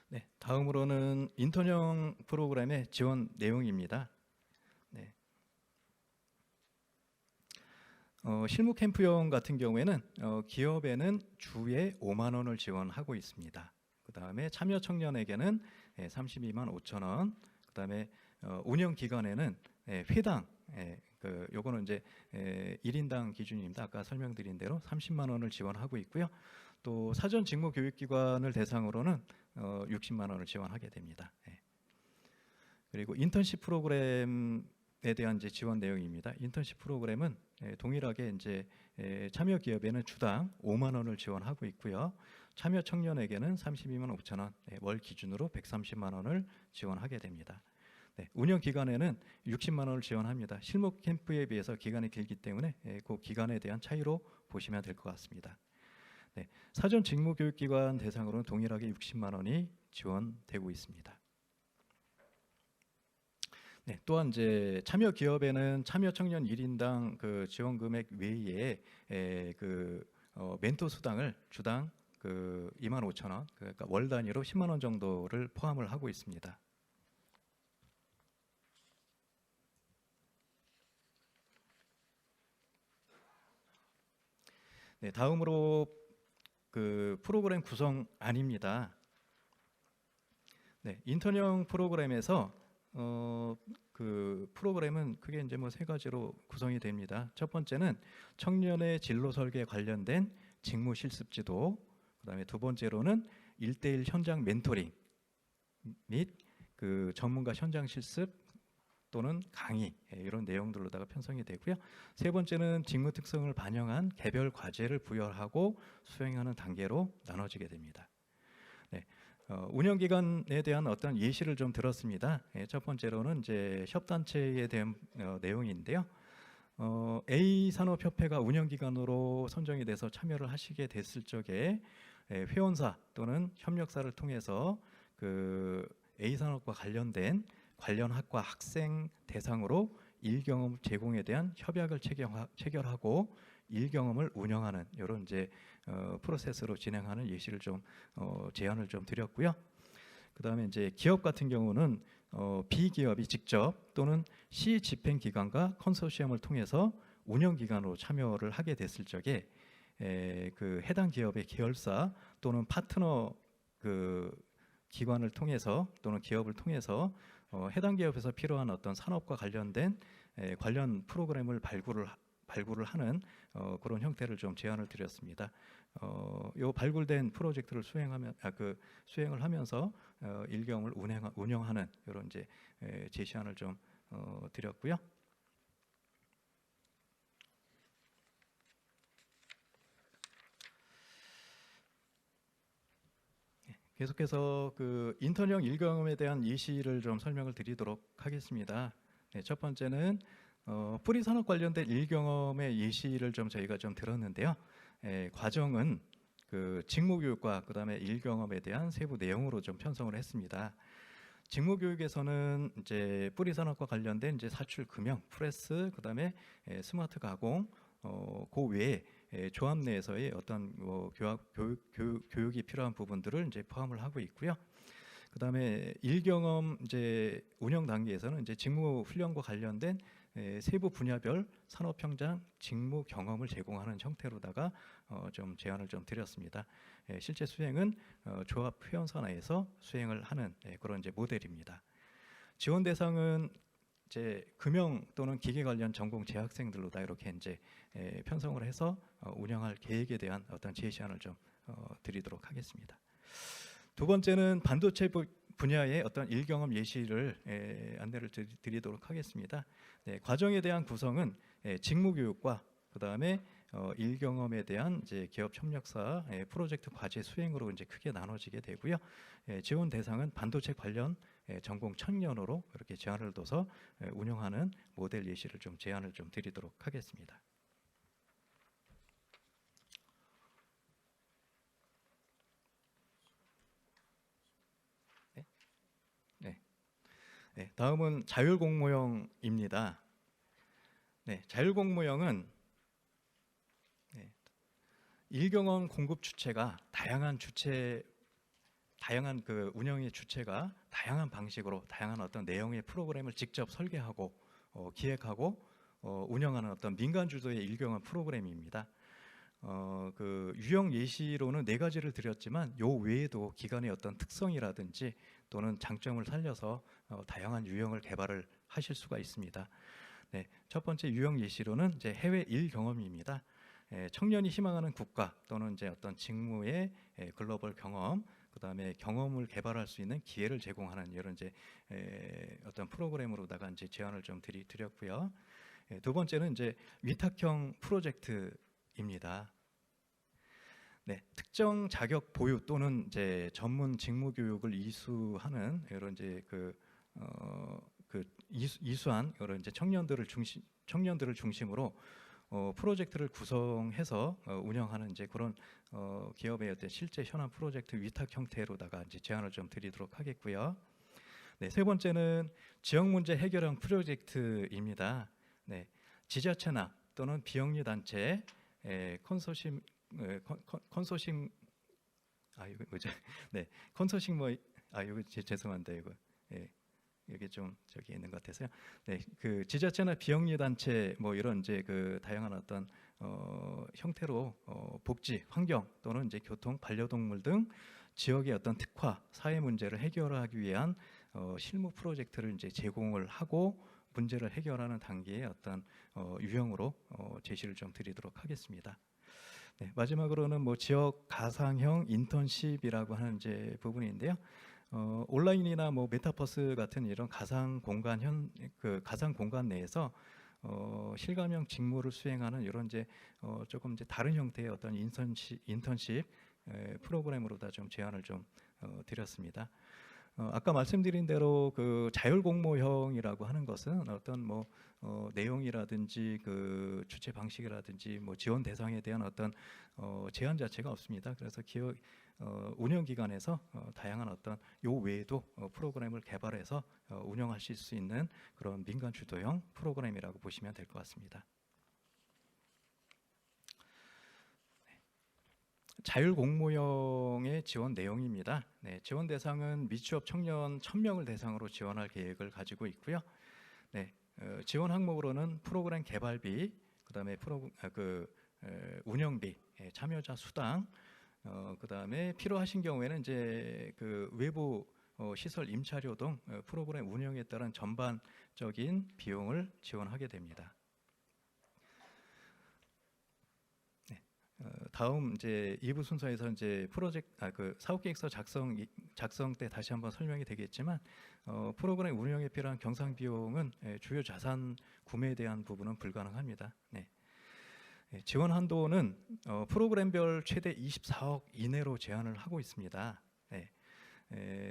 네, 다음으로는 인턴형 프로그램의 지원 내용입니다. 네. 실무 캠프형 같은 경우에는 기업에는 주에 5만 원을 지원하고 있습니다. 그 다음에 참여 청년에게는 32만 5천 원. 그 다음에 운영 기간에는 회당 요거는 이제 1인당 기준입니다. 아까 설명드린 대로 30만 원을 지원하고 있고요. 또 사전 직무 교육기관을 대상으로는 60만 원을 지원하게 됩니다. 그리고 인턴십 프로그램에 대한 이제 지원 내용입니다. 인턴십 프로그램은 동일하게 이제 참여 기업에는 주당 5만 원을 지원하고 있고요. 참여 청년에게는 32만 5천 원, 월 기준으로 130만 원을 지원하게 됩니다. 네, 운영 기간에는 60만 원을 지원합니다. 실무 캠프에 비해서 기간이 길기 때문에 그 기간에 대한 차이로 보시면 될 것 같습니다. 네, 사전 직무 교육기관 대상으로는 동일하게 60만 원이 지원되고 있습니다. 네, 또한 이제 참여 기업에는 참여 청년 1인당 그 지원 금액 외에 멘토 수당을 주당 25,000원, 그러니까 월 단위로 10만 원 정도를 포함을 하고 있습니다. 네, 다음으로 그 프로그램 구성안입니다. 네, 인턴형 프로그램에서 그 프로그램은 크게 이제 뭐 세 가지로 구성이 됩니다. 첫 번째는 청년의 진로 설계 관련된 직무 실습 지도, 그다음에 두 번째로는 1대1 현장 멘토링 및 그 전문가 현장 실습 또는 강의 이런 내용들로다가 편성이 되고요. 세 번째는 직무 특성을 반영한 개별 과제를 부여하고 수행하는 단계로 나눠지게 됩니다. 네. 운영 기간에 대한 어떤 예시를 좀 들었습니다. 첫 번째로는 이제 협단체에 대한 내용인데요. A 산업협회가 운영 기관으로 선정이 돼서 참여를 하시게 됐을 적에 회원사 또는 협력사를 통해서 그 A 산업과 관련된 관련 학과 학생 대상으로 일경험 제공에 대한 협약을 체결하고 일경험을 운영하는 이런 이제 프로세스로 진행하는 예시를 좀 제안을 좀 드렸고요. 그다음에 이제 기업 같은 경우는 비기업이 직접 또는 시집행기관과 컨소시엄을 통해서 운영기관으로 참여를 하게 됐을 적에 그 해당 기업의 계열사 또는 파트너 그 기관을 통해서 또는 기업을 통해서 해당 기업에서 필요한 어떤 산업과 관련된 관련 프로그램을 발굴을 하는 그런 형태를 좀 제안을 드렸습니다. 요 발굴된 프로젝트를 수행을 하면서 일경을 운영하는 이런 이제 제시안을 좀 드렸고요. 계속해서 그 인턴형 일경험에 대한 예시를 좀 설명을 드리도록 하겠습니다. 네, 첫 번째는 뿌리 산업 관련된 일경험의 예시를 좀 저희가 좀 들었는데요. 과정은 그 직무교육과 그다음에 일경험에 대한 세부 내용으로 좀 편성을 했습니다. 직무교육에서는 이제 뿌리 산업과 관련된 이제 사출 금형, 프레스, 그다음에 스마트 가공, 그 외에 조합 내에서의 어떤 교육이 필요한 부분들을 이제 포함을 하고 있고요. 그다음에 일경험 이제 운영 단계에서는 이제 직무 훈련과 관련된 세부 분야별 산업 현장 직무 경험을 제공하는 형태로다가 좀 제안을 좀 드렸습니다. 실제 수행은 조합 회원사 내에서 수행을 하는 그런 이제 모델입니다. 지원 대상은 이제 금융 또는 기계 관련 전공 재학생들로 다 이렇게 이제 편성을 해서 운영할 계획에 대한 어떤 제시안을 좀 드리도록 하겠습니다. 두 번째는 반도체 분야의 어떤 일경험 예시를 안내를 드리도록 하겠습니다. 네, 과정에 대한 구성은 직무 교육과 그다음에 일경험에 대한 이제 기업 협력사 프로젝트 과제 수행으로 이제 크게 나눠지게 되고요. 지원 대상은 반도체 관련 전공 청년으로 이렇게 제안을 둬서 운영하는 모델 예시를 좀 제안을 좀 드리도록 하겠습니다. 네, 다음은 자율공모형입니다. 네, 자율공모형은 일경험 공급 주체가 다양한 그 운영의 주체가 다양한 방식으로 다양한 어떤 내용의 프로그램을 직접 설계하고 기획하고 운영하는 어떤 민간 주도의 일경험 프로그램입니다. 그 유형 예시로는 네 가지를 드렸지만 요 외에도 기관의 어떤 특성이라든지 또는 장점을 살려서 다양한 유형을 개발을 하실 수가 있습니다. 네, 첫 번째 유형 예시로는 이제 해외 일 경험입니다. 청년이 희망하는 국가 또는 이제 어떤 직무의 글로벌 경험, 그다음에 경험을 개발할 수 있는 기회를 제공하는 이런 이제 어떤 프로그램으로다가 이제 제안을 좀 드렸고요. 두 번째는 이제 위탁형 프로젝트입니다. 네, 특정 자격 보유 또는 이제 전문 직무 교육을 이수하는 이런 이제 이수한 이런 이제 청년들을 중심으로 프로젝트를 구성해서 운영하는 이제 그런 기업의 어떤 실제 현안 프로젝트 위탁 형태로다가 이제 제안을 좀 드리도록 하겠고요. 네, 세 번째는 지역 문제 해결형 프로젝트입니다. 네, 지자체나 또는 비영리 단체 컨소시엄 이거 뭐죠? 네, 컨소싱 이거 죄송한데 이거 여기 좀 저기 있는 것 같아서요. 네, 그 지자체나 비영리 단체 뭐 이런 이제 그 다양한 어떤 형태로 복지, 환경 또는 이제 교통, 반려동물 등 지역의 어떤 특화, 사회 문제를 해결하기 위한 실무 프로젝트를 이제 제공을 하고 문제를 해결하는 단계의 어떤 유형으로 제시를 좀 드리도록 하겠습니다. 네, 마지막으로는 뭐 지역 가상형 인턴십이라고 하는 이제 부분인데요. 온라인이나 뭐 메타버스 같은 이런 가상 공간 가상 공간 내에서 실감형 직무를 수행하는 이런 이제 조금 이제 다른 형태의 어떤 인턴십 프로그램으로다 좀 제안을 좀 드렸습니다. 아까 말씀드린 대로 그 자율 공모형이라고 하는 것은 어떤 뭐 내용이라든지 그 주최 방식이라든지 뭐 지원 대상에 대한 어떤 제한 자체가 없습니다. 그래서 기업 운영 기관에서 다양한 어떤 요 외에도 프로그램을 개발해서 운영하실 수 있는 그런 민간 주도형 프로그램이라고 보시면 될 것 같습니다. 자율 공모형의 지원 내용입니다. 네, 지원 대상은 미취업 청년 1000명을 대상으로 지원할 계획을 가지고 있고요. 네, 지원 항목으로는 프로그램 개발비, 그다음에 운영비, 참여자 수당, 그다음에 필요하신 경우에는 이제 그 외부 시설 임차료 등 프로그램 운영에 따른 전반적인 비용을 지원하게 됩니다. 다음 이제 2부 순서에서 이제 사업계획서 작성 때 다시 한번 설명이 되겠지만 프로그램 운영에 필요한 경상 비용은 주요 자산 구매에 대한 부분은 불가능합니다. 네. 지원 한도는 프로그램별 최대 24억 이내로 제한을 하고 있습니다. 네.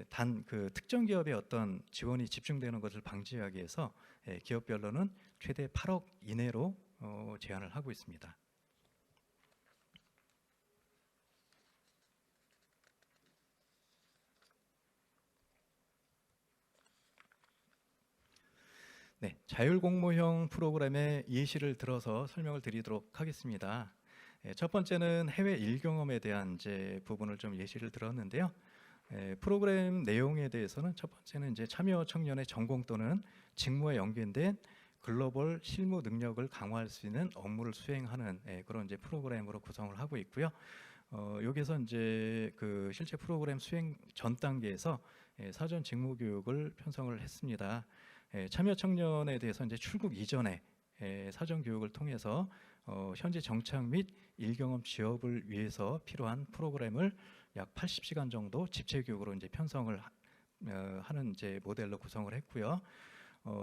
단 그 특정 기업의 어떤 지원이 집중되는 것을 방지하기 위해서 기업별로는 최대 8억 이내로 제한을 하고 있습니다. 네, 자율공모형 프로그램의 예시를 들어서 설명을 드리도록 하겠습니다. 첫 번째는 해외 일경험에 대한 이제 부분을 좀 예시를 들었는데요. 프로그램 내용에 대해서는 첫 번째는 이제 참여 청년의 전공 또는 직무에 연계된 글로벌 실무 능력을 강화할 수 있는 업무를 수행하는 그런 이제 프로그램으로 구성을 하고 있고요. 여기서 이제 그 실제 프로그램 수행 전 단계에서 사전 직무 교육을 편성을 했습니다. 참여 청년에 대해서 이제 출국 이전에 사전 교육을 통해서 현재 정착 및 일경험 취업을 위해서 필요한 프로그램을 약 80시간 정도 집체 교육으로 이제 편성을 하는 이제 모델로 구성을 했고요.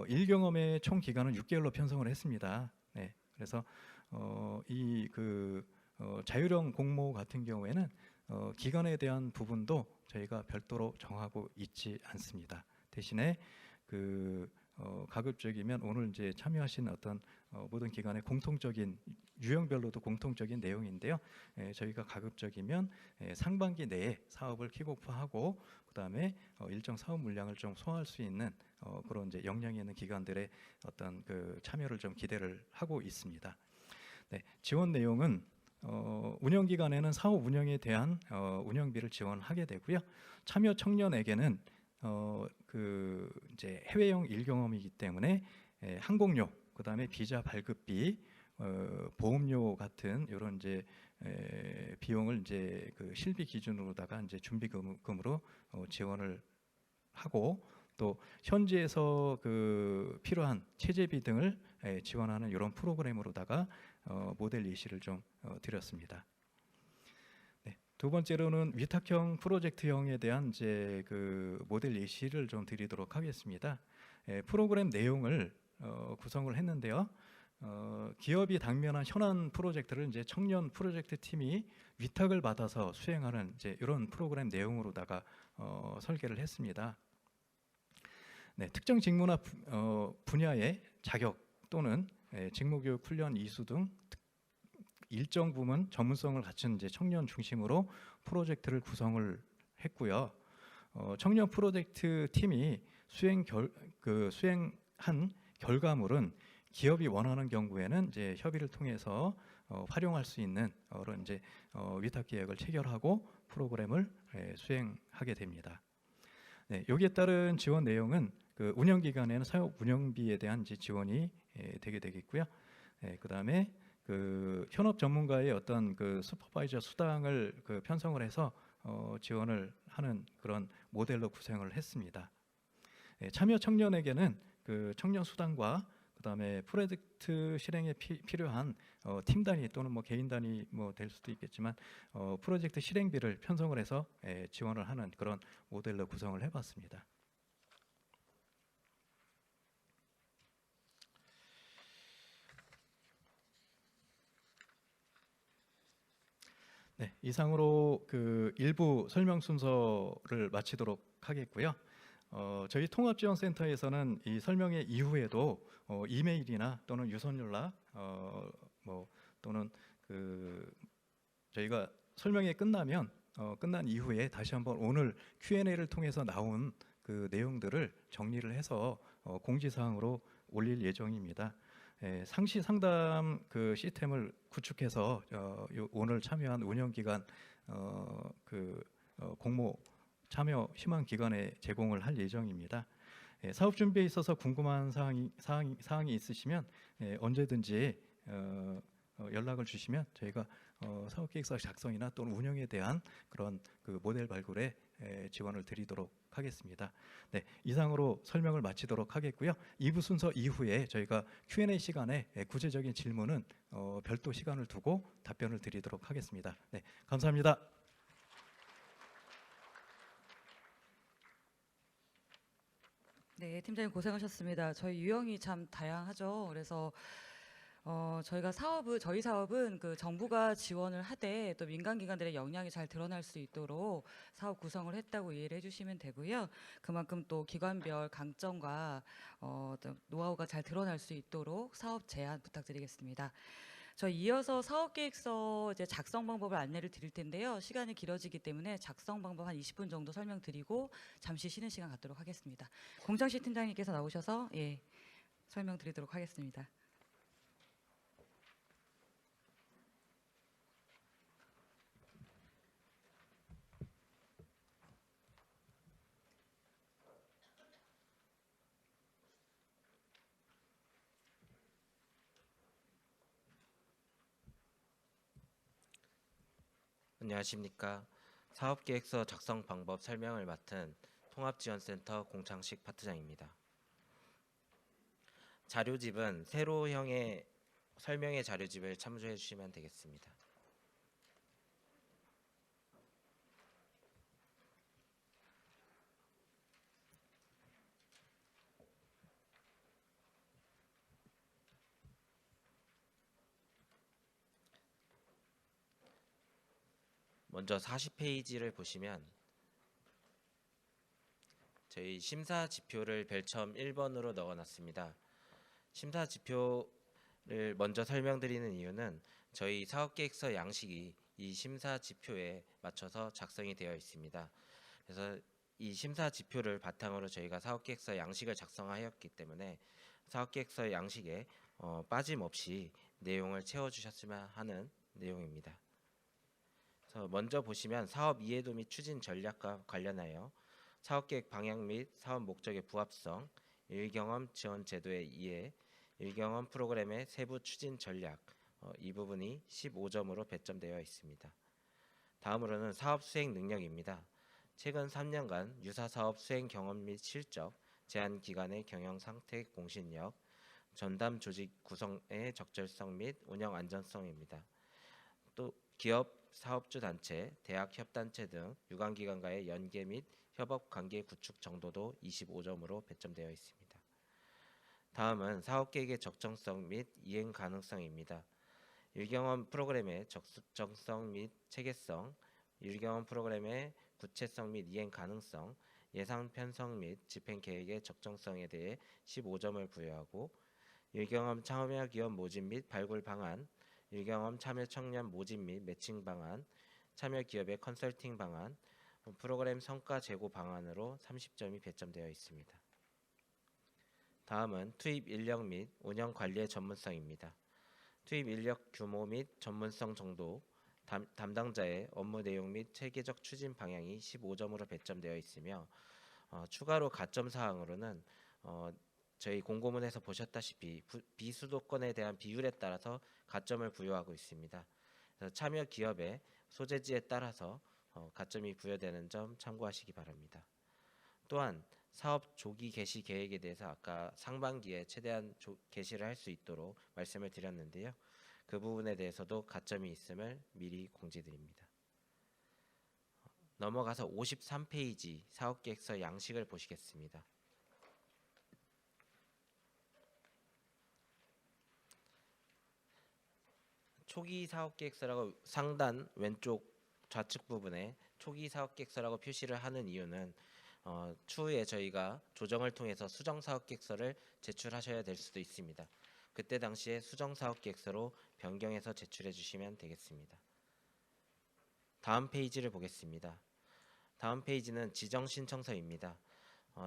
일경험의 총 기간은 6개월로 편성을 했습니다. 네, 그래서 자율형 공모 같은 경우에는 기간에 대한 부분도 저희가 별도로 정하고 있지 않습니다. 대신에 가급적이면 오늘 이제 참여하신 어떤 모든 기관의 공통적인 유형별로도 공통적인 내용인데요. 저희가 가급적이면 상반기 내에 사업을 킥오프하고 그다음에 일정 사업 물량을 좀 소화할 수 있는 그런 이제 역량이 있는 기관들의 어떤 그 참여를 좀 기대를 하고 있습니다. 네, 지원 내용은 운영 기간에는 사업 운영에 대한 운영비를 지원하게 되고요. 참여 청년에게는 이제 해외형 일경험이기 때문에 항공료, 그다음에 비자 발급비, 보험료 같은 이런 이제 비용을 이제 그 실비 기준으로다가 이제 준비금으로 지원을 하고 또 현지에서 그 필요한 체재비 등을 지원하는 이런 프로그램으로다가 모델 예시를 좀 드렸습니다. 두 번째로는 위탁형 프로젝트형에 대한 이제 그 모델 예시를 좀 드리도록 하겠습니다. 프로그램 내용을 구성을 했는데요. 기업이 당면한 현안 프로젝트를 이제 청년 프로젝트 팀이 위탁을 받아서 수행하는 이제 이런 프로그램 내용으로다가 설계를 했습니다. 네, 특정 직무나 분야의 자격 또는 직무교육 훈련 이수 등 일정 부분 전문성을 갖춘 이제 청년 중심으로 프로젝트를 구성을 했고요. 청년 프로젝트 팀이 수행한 결과물은 기업이 원하는 경우에는 이제 협의를 통해서 활용할 수 있는 그런 이제 위탁 계약을 체결하고 프로그램을 수행하게 됩니다. 네, 여기에 따른 지원 내용은 그 운영 기간에는 사업 운영비에 대한 이제 지원이 되게 되겠고요. 그다음에 그 현업 전문가의 어떤 그 슈퍼바이저 수당을 그 편성을 해서 지원을 하는 그런 모델로 구성을 했습니다. 참여 청년에게는 그 청년 수당과 그다음에 프로젝트 실행에 필요한 팀 단위 또는 뭐 개인 단위 뭐 될 수도 있겠지만 프로젝트 실행비를 편성을 해서 지원을 하는 그런 모델로 구성을 해봤습니다. 네, 이상으로 그 일부 설명 순서를 마치도록 하겠고요. 저희 통합지원센터에서는 이 설명회 이후에도 이메일이나 또는 유선 연락 뭐 또는 그 저희가 설명회 끝나면 끝난 이후에 다시 한번 오늘 Q&A를 통해서 나온 그 내용들을 정리를 해서 공지사항으로 올릴 예정입니다. 상시 상담 그 시스템을 구축해서 오늘 참여한 운영기관 공모 참여 희망 기관에 제공을 할 예정입니다. 사업 준비에 있어서 궁금한 사항이 있으시면 언제든지 연락을 주시면 저희가 사업 계획서 작성이나 또는 운영에 대한 그런 그 모델 발굴에 지원을 드리도록 하겠습니다. 네, 이상으로 설명을 마치도록 하겠고요. 2부 순서 이후에 저희가 Q&A 시간에 구체적인 질문은 별도 시간을 두고 답변을 드리도록 하겠습니다. 네, 감사합니다. 네, 팀장님 고생하셨습니다. 저희 유형이 참 다양하죠. 그래서 저희 사업은 그 정부가 지원을 하되 또 민간 기관들의 역량이 잘 드러날 수 있도록 사업 구성을 했다고 이해를 해주시면 되고요. 그만큼 또 기관별 강점과 어떤 노하우가 잘 드러날 수 있도록 사업 제안 부탁드리겠습니다. 저희 이어서 사업계획서 이제 작성 방법을 안내를 드릴 텐데요. 시간이 길어지기 때문에 작성 방법 한 20분 정도 설명드리고 잠시 쉬는 시간 갖도록 하겠습니다. 공장실 팀장님께서 나오셔서 설명드리도록 하겠습니다. 안녕하십니까. 사업계획서 작성 방법 설명을 맡은 통합지원센터 공창식 파트장입니다. 자료집은 세로형의 설명의 자료집을 참조해 주시면 되겠습니다. 먼저 40페이지를 보시면 저희 심사 지표를 별첨 1번으로 넣어놨습니다. 심사 지표를 먼저 설명드리는 이유는 저희 사업계획서 양식이 이 심사 지표에 맞춰서 작성이 되어 있습니다. 그래서 이 심사 지표를 바탕으로 저희가 사업계획서 양식을 작성하였기 때문에 사업계획서 양식에 빠짐없이 내용을 채워주셨으면 하는 내용입니다. 먼저 보시면 사업 이해도 및 추진 전략과 관련하여 사업계획 방향 및 사업 목적의 부합성, 일경험 지원 제도의 이해, 일경험 프로그램의 세부 추진 전략 이 부분이 15점으로 배점되어 있습니다. 다음으로는 사업 수행 능력입니다. 최근 3년간 유사 사업 수행 경험 및 실적, 제한 기간의 경영 상태 공신력, 전담 조직 구성의 적절성 및 운영 안전성입니다. 또 기업 사업주 단체, 대학 협단체 등 유관기관과의 연계 및 협업 관계 구축 정도도 25점으로 배점되어 있습니다. 다음은 사업계획의 적정성 및 이행 가능성입니다. 일경험 프로그램의 적정성 및 체계성, 일경험 프로그램의 구체성 및 이행 가능성, 예산 편성 및 집행 계획의 적정성에 대해 15점을 부여하고 일경험 참여 기업 모집 및 발굴 방안, 일경험 참여 청년 모집 및 매칭 방안, 참여 기업의 컨설팅 방안, 프로그램 성과 제고 방안으로 30점이 배점되어 있습니다. 다음은 투입 인력 및 운영 관리의 전문성입니다. 투입 인력 규모 및 전문성 정도, 담당자의 업무 내용 및 체계적 추진 방향이 15점으로 배점되어 있으며 추가로 가점 사항으로는 저희 공고문에서 보셨다시피 비수도권에 대한 비율에 따라서 가점을 부여하고 있습니다. 그래서 참여 기업의 소재지에 따라서 가점이 부여되는 점 참고하시기 바랍니다. 또한 사업 조기 개시 계획에 대해서 아까 상반기에 최대한 개시를 할 수 있도록 말씀을 드렸는데요. 그 부분에 대해서도 가점이 있음을 미리 공지드립니다. 넘어가서 53페이지 사업계획서 양식을 보시겠습니다. 초기 사업계획서라고 상단 왼쪽 좌측 부분에 초기 사업계획서라고 표시를 하는 이유는 추후에 저희가 조정을 통해서 수정사업계획서를 제출하셔야 될 수도 있습니다. 그때 당시에 수정사업계획서로 변경해서 제출해 주시면 되겠습니다. 다음 페이지를 보겠습니다. 다음 페이지는 지정신청서입니다.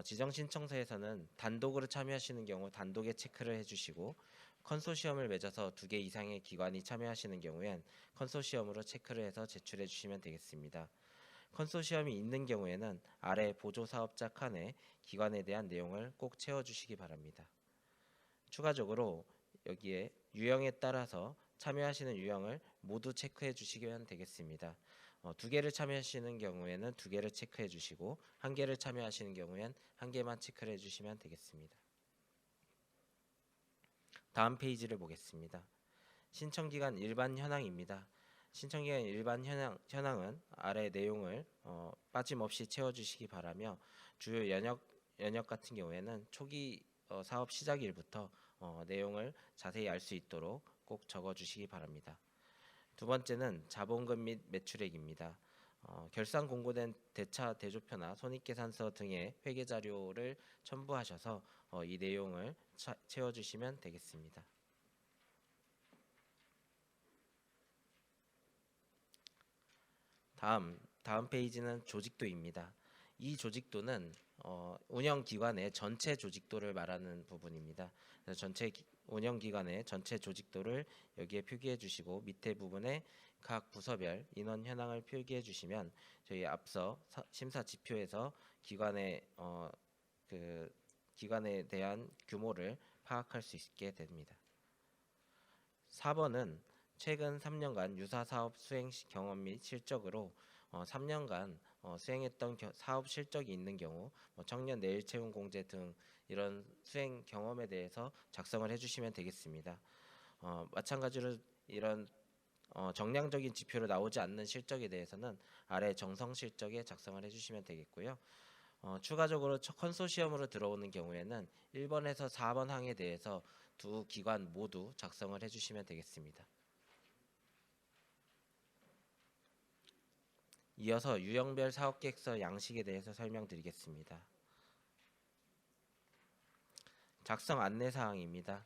지정신청서에서는 단독으로 참여하시는 경우 단독에 체크를 해주시고 컨소시엄을 맺어서 2개 이상의 기관이 참여하시는 경우엔 컨소시엄으로 체크를 해서 제출해 주시면 되겠습니다. 컨소시엄이 있는 경우에는 아래 보조사업자 칸에 기관에 대한 내용을 꼭 채워주시기 바랍니다. 추가적으로 여기에 유형에 따라서 참여하시는 유형을 모두 체크해 주시면 되겠습니다. 2개를 참여하시는 경우에는 2개를 체크해 주시고 1개를 참여하시는 경우엔 1개만 체크를 해주시면 되겠습니다. 다음 페이지를 보겠습니다. 신청기간 일반 현황입니다. 신청기간 일반 현황은 아래 내용을 빠짐없이 채워주시기 바라며 주요 연역 같은 경우에는 초기 사업 시작일부터 내용을 자세히 알 수 있도록 꼭 적어주시기 바랍니다. 두 번째는 자본금 및 매출액입니다. 결산 공고된 대차 대조표나 손익계산서 등의 회계자료를 첨부하셔서 이 내용을 채워주시면 되겠습니다. 다음 페이지는 조직도입니다. 이 조직도는 운영기관의 전체 조직도를 말하는 부분입니다. 그래서 운영기관의 전체 조직도를 여기에 표기해 주시고 밑에 부분에 각 부서별 인원 현황을 표기해 주시면 저희 앞서 심사 지표에서 기관에 대한 규모를 파악할 수 있게 됩니다. 4번은 최근 3년간 유사 사업 수행 경험 및 실적으로 3년간 수행했던 사업 실적이 있는 경우 청년 내일 채용 공제 등 이런 수행 경험에 대해서 작성을 해주시면 되겠습니다. 마찬가지로 이런 정량적인 지표로 나오지 않는 실적에 대해서는 아래 정성 실적에 작성을 해주시면 되겠고요. 추가적으로 컨소시엄으로 들어오는 경우에는 1번에서 4번 항에 대해서 두 기관 모두 작성을 해주시면 되겠습니다. 이어서 유형별 사업계획서 양식에 대해서 설명드리겠습니다. 작성 안내사항입니다.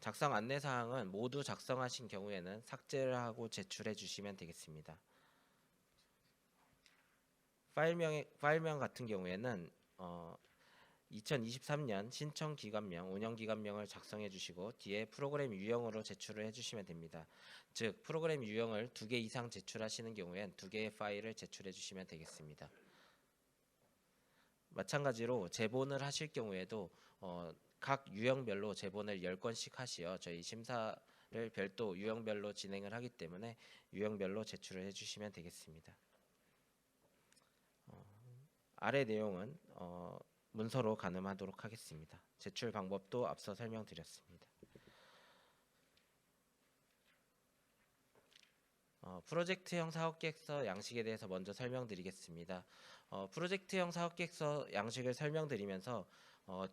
작성 안내사항은 모두 작성하신 경우에는 삭제를 하고 제출해 주시면 되겠습니다. 파일명 같은 경우에는 2023년 신청기관명, 운영기관명을 작성해 주시고 뒤에 프로그램 유형으로 제출을 해주시면 됩니다. 즉 프로그램 유형을 2개 이상 제출하시는 경우엔 2개의 파일을 제출해 주시면 되겠습니다. 마찬가지로 제본을 하실 경우에도 각 유형별로 제본을 10건씩 하시어 저희 심사를 별도 유형별로 진행을 하기 때문에 유형별로 제출을 해주시면 되겠습니다. 아래 내용은 문서로 가늠하도록 하겠습니다. 제출 방법도 앞서 설명드렸습니다. 프로젝트형 사업계획서 양식에 대해서 먼저 설명드리겠습니다. 프로젝트형 사업계획서 양식을 설명드리면서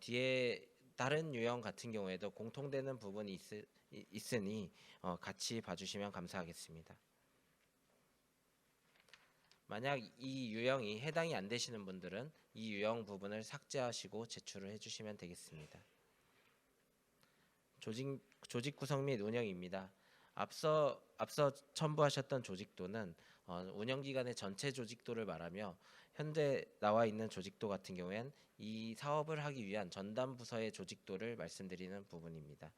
뒤에 다른 유형 같은 경우에도 공통되는 부분이 있으니 같이 봐주시면 감사하겠습니다. 만약 이 유형이 해당이 안 되시는 분들은 이 유형 부분을 삭제하시고 제출을 해주시면 되겠습니다. 조직 구성 및 운영입니다. 앞서 첨부하셨던 조직도는 운영기관의 전체 조직도를 말하며 현재 나와 있는 조직도 같은 경우엔 이 사업을 하기 위한 전담 부서의 조직도를 말씀드리는 부분입니다.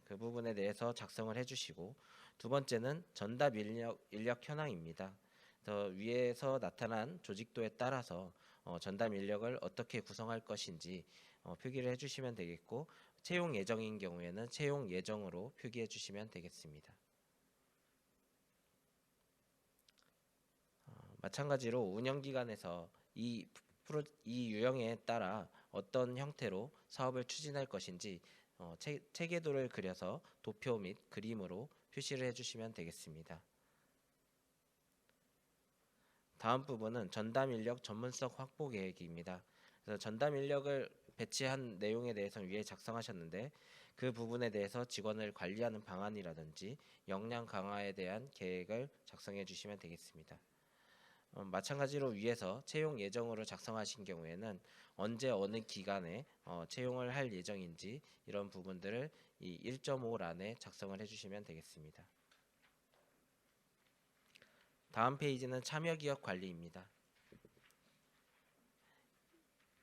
그 부분에 대해서 작성을 해주시고, 두 번째는 전담 인력 현황입니다. 그래서 위에서 나타난 조직도에 따라서 전담 인력을 어떻게 구성할 것인지 표기를 해주시면 되겠고, 채용 예정인 경우에는 채용 예정으로 표기해 주시면 되겠습니다. 마찬가지로 운영기관에서 이 유형에 따라 어떤 형태로 사업을 추진할 것인지 체계도를 그려서 도표 및 그림으로 표시를 해주시면 되겠습니다. 다음 부분은 전담 인력 전문성 확보 계획입니다. 그래서 전담 인력을 배치한 내용에 대해서는 위에 작성하셨는데, 그 부분에 대해서 직원을 관리하는 방안이라든지 역량 강화에 대한 계획을 작성해 주시면 되겠습니다. 마찬가지로 위에서 채용 예정으로 작성하신 경우에는 언제 어느 기간에 채용을 할 예정인지 이런 부분들을 이 1.5란에 작성을 해주시면 되겠습니다. 다음 페이지는 참여기업 관리입니다.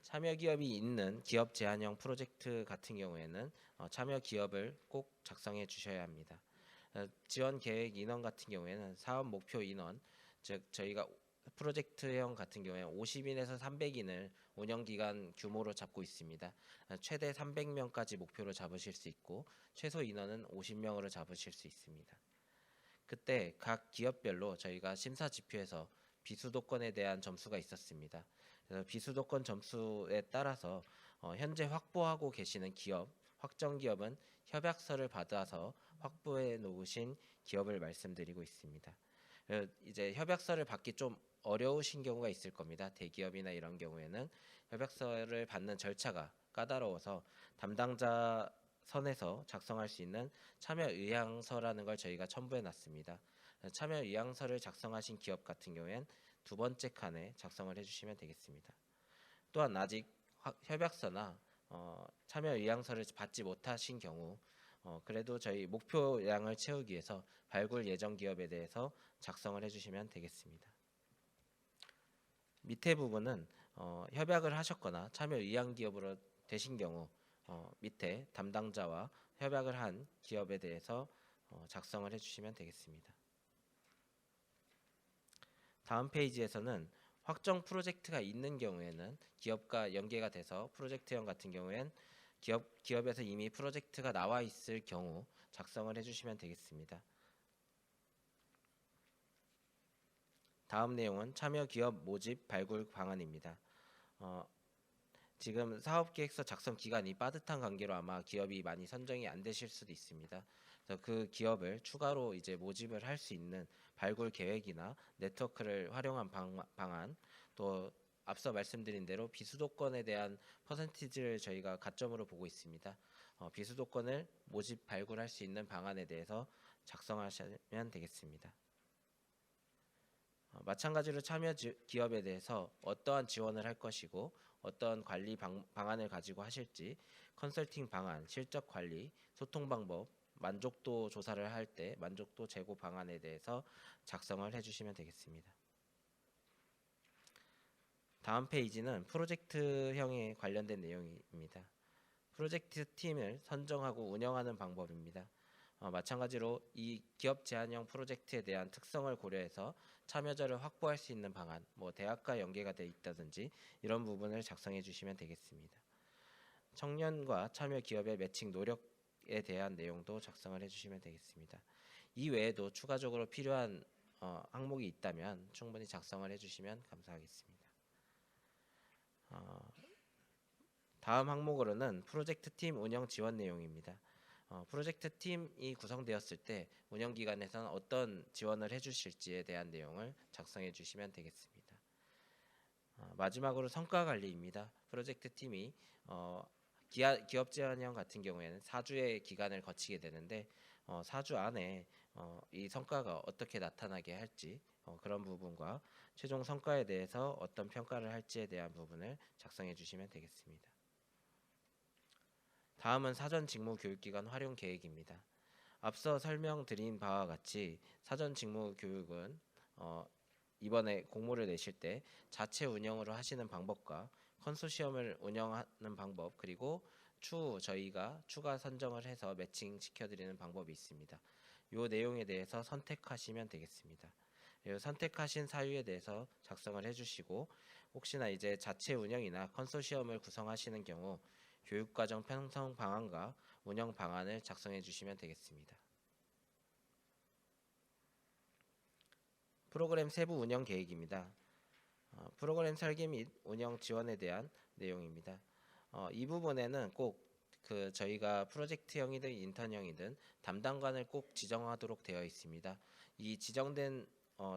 참여기업이 있는 기업 제한형 프로젝트 같은 경우에는 참여기업을 꼭 작성해 주셔야 합니다. 지원 계획 인원 같은 경우에는 사업 목표 인원, 즉 저희가 프로젝트형 같은 경우에 50인에서 300인을 운영기간 규모로 잡고 있습니다. 최대 300명까지 목표로 잡으실 수 있고 최소 인원은 50명으로 잡으실 수 있습니다. 그때 각 기업별로 저희가 심사 지표에서 비수도권에 대한 점수가 있었습니다. 그래서 비수도권 점수에 따라서 현재 확보하고 계시는 기업, 확정 기업은 협약서를 받아서 확보해 놓으신 기업을 말씀드리고 있습니다. 이제 협약서를 받기 좀 어려우신 경우가 있을 겁니다. 대기업이나 이런 경우에는 협약서를 받는 절차가 까다로워서 담당자 선에서 작성할 수 있는 참여 의향서라는 걸 저희가 첨부해 놨습니다. 참여 의향서를 작성하신 기업 같은 경우엔 두 번째 칸에 작성을 해주시면 되겠습니다. 또한 아직 협약서나 참여 의향서를 받지 못하신 경우 그래도 저희 목표량을 채우기 위해서 발굴 예정 기업에 대해서 작성을 해주시면 되겠습니다. 밑에 부분은 협약을 하셨거나 참여 의향 기업으로 되신 경우 밑에 담당자와 협약을 한 기업에 대해서 작성을 해주시면 되겠습니다. 다음 페이지에서는 확정 프로젝트가 있는 경우에는 기업과 연계가 돼서 프로젝트형 같은 경우엔 기업에서 이미 프로젝트가 나와 있을 경우 작성을 해주시면 되겠습니다. 다음 내용은 참여 기업 모집 발굴 방안입니다. 지금 사업계획서 작성 기간이 빠듯한 관계로 아마 기업이 많이 선정이 안 되실 수도 있습니다. 그래서 그 기업을 추가로 이제 모집을 할 수 있는 발굴 계획이나 네트워크를 활용한 방안, 또 앞서 말씀드린 대로 비수도권에 대한 퍼센티지를 저희가 가점으로 보고 있습니다. 비수도권을 모집 발굴할 수 있는 방안에 대해서 작성하시면 되겠습니다. 마찬가지로 참여 기업에 대해서 어떠한 지원을 할 것이고 어떠한 관리 방안을 가지고 하실지, 컨설팅 방안, 실적 관리, 소통 방법, 만족도 조사를 할 때 만족도 제고 방안에 대해서 작성을 해주시면 되겠습니다. 다음 페이지는 프로젝트형에 관련된 내용입니다. 프로젝트 팀을 선정하고 운영하는 방법입니다. 마찬가지로 이 기업 제한형 프로젝트에 대한 특성을 고려해서 참여자를 확보할 수 있는 방안, 대학과 연계가 되어 있다든지 이런 부분을 작성해 주시면 되겠습니다. 청년과 참여 기업의 매칭 노력에 대한 내용도 작성을 해주시면 되겠습니다. 이 외에도 추가적으로 필요한 항목이 있다면 충분히 작성을 해주시면 감사하겠습니다. 다음 항목으로는 프로젝트 팀 운영 지원 내용입니다. 프로젝트 팀이 구성되었을 때 운영기관에서는 어떤 지원을 해주실지에 대한 내용을 작성해 주시면 되겠습니다. 마지막으로 성과관리입니다. 프로젝트 팀이 기업 제한형 같은 경우에는 4주의 기간을 거치게 되는데 4주 안에 이 성과가 어떻게 나타나게 할지 그런 부분과 최종 성과에 대해서 어떤 평가를 할지에 대한 부분을 작성해 주시면 되겠습니다. 다음은 사전 직무 교육기간 활용 계획입니다. 앞서 설명드린 바와 같이 사전 직무 교육은 이번에 공모를 내실 때 자체 운영으로 하시는 방법과 컨소시엄을 운영하는 방법, 그리고 추후 저희가 추가 선정을 해서 매칭 시켜드리는 방법이 있습니다. 이 내용에 대해서 선택하시면 되겠습니다. 그리고 선택하신 사유에 대해서 작성을 해주시고, 혹시나 이제 자체 운영이나 컨소시엄을 구성하시는 경우 교육과정 편성 방안과 운영 방안을 작성해 주시면 되겠습니다. 프로그램 세부 운영 계획입니다. 프로그램 설계 및 운영 지원에 대한 내용입니다. 이 부분에는 꼭 저희가 프로젝트형이든 인턴형이든 담당관을 꼭 지정하도록 되어 있습니다. 이 지정된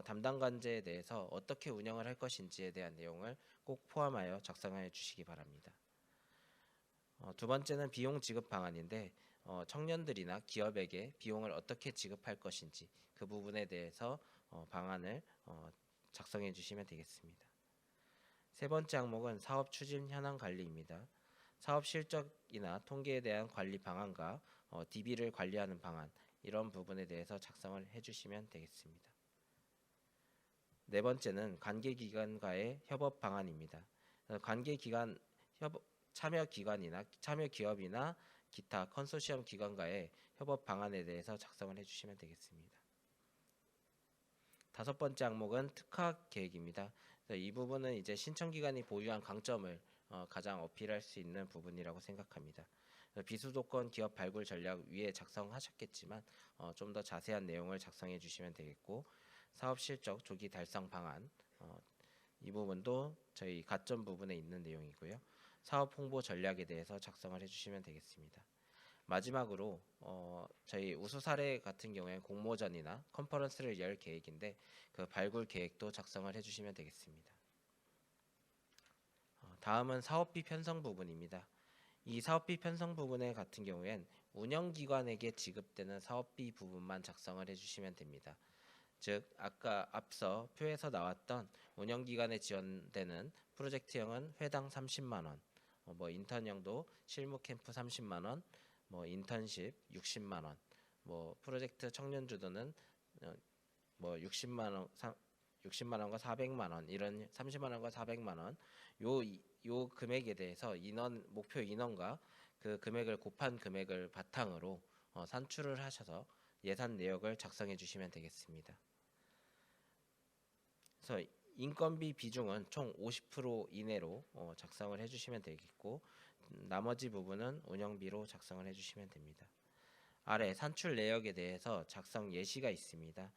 담당관제에 대해서 어떻게 운영을 할 것인지에 대한 내용을 꼭 포함하여 작성해 주시기 바랍니다. 두 번째는 비용 지급 방안인데, 청년들이나 기업에게 비용을 어떻게 지급할 것인지 그 부분에 대해서 방안을 작성해 주시면 되겠습니다. 세 번째 항목은 사업 추진 현황 관리입니다. 사업 실적이나 통계에 대한 관리 방안과 DB를 관리하는 방안, 이런 부분에 대해서 작성을 해주시면 되겠습니다. 네 번째는 관계기관과의 협업 방안입니다. 관계기관 참여 기관이나 참여 기업이나 기타 컨소시엄 기관과의 협업 방안에 대해서 작성을 해주시면 되겠습니다. 다섯 번째 항목은 특화 계획입니다. 이 부분은 이제 신청기관이 보유한 강점을 가장 어필할 수 있는 부분이라고 생각합니다. 비수도권 기업 발굴 전략 위에 작성하셨겠지만 좀 더 자세한 내용을 작성해 주시면 되겠고, 사업 실적 조기 달성 방안, 이 부분도 저희 가점 부분에 있는 내용이고요. 사업 홍보 전략에 대해서 작성을 해주시면 되겠습니다. 마지막으로 저희 우수 사례 같은 경우에 공모전이나 컨퍼런스를 열 계획인데 그 발굴 계획도 작성을 해주시면 되겠습니다. 다음은 사업비 편성 부분입니다. 이 사업비 편성 부분에 같은 경우엔 운영기관에게 지급되는 사업비 부분만 작성을 해주시면 됩니다. 즉 아까 앞서 표에서 나왔던 운영기관에 지원되는 프로젝트형은 회당 30만 원, 인턴형도 실무 캠프 30만 원, 인턴십 60만 원, 프로젝트 청년 주도는 60만 원과 400만 원, 이런 30만 원과 400만 원, 요 금액에 대해서 목표 인원과 그 금액을 곱한 금액을 바탕으로 산출을 하셔서 예산 내역을 작성해 주시면 되겠습니다. 그래서 인건비 비중은 총 50% 이내로 작성을 해주시면 되겠고, 나머지 부분은 운영비로 작성을 해주시면 됩니다. 아래 산출 내역에 대해서 작성 예시가 있습니다.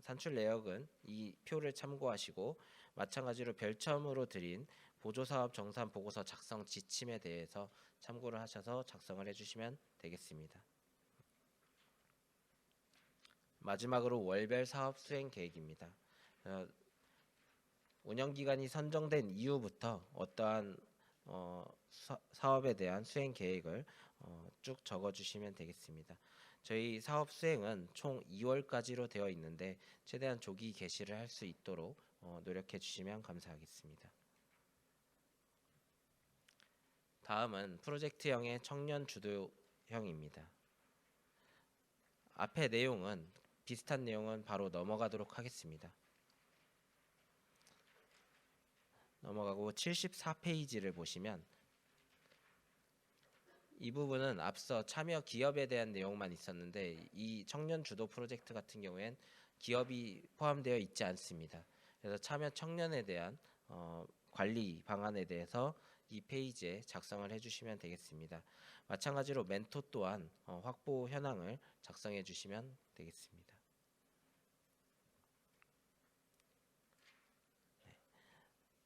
산출 내역은 이 표를 참고하시고 마찬가지로 별첨으로 드린 보조사업 정산 보고서 작성 지침에 대해서 참고를 하셔서 작성을 해주시면 되겠습니다. 마지막으로 월별 사업 수행 계획입니다. 운영기관이 선정된 이후부터 어떠한 사업에 대한 수행 계획을 쭉 적어주시면 되겠습니다. 저희 사업 수행은 총 2월까지로 되어 있는데 최대한 조기 개시를 할 수 있도록 노력해 주시면 감사하겠습니다. 다음은 프로젝트형의 청년 주도형입니다. 앞의 내용은 비슷한 내용은 바로 넘어가도록 하겠습니다. 넘어가고 74페이지를 보시면 이 부분은 앞서 참여 기업에 대한 내용만 있었는데 이 청년 주도 프로젝트 같은 경우엔 기업이 포함되어 있지 않습니다. 그래서 참여 청년에 대한 관리 방안에 대해서 이 페이지에 작성을 해주시면 되겠습니다. 마찬가지로 멘토 또한 확보 현황을 작성해 주시면 되겠습니다.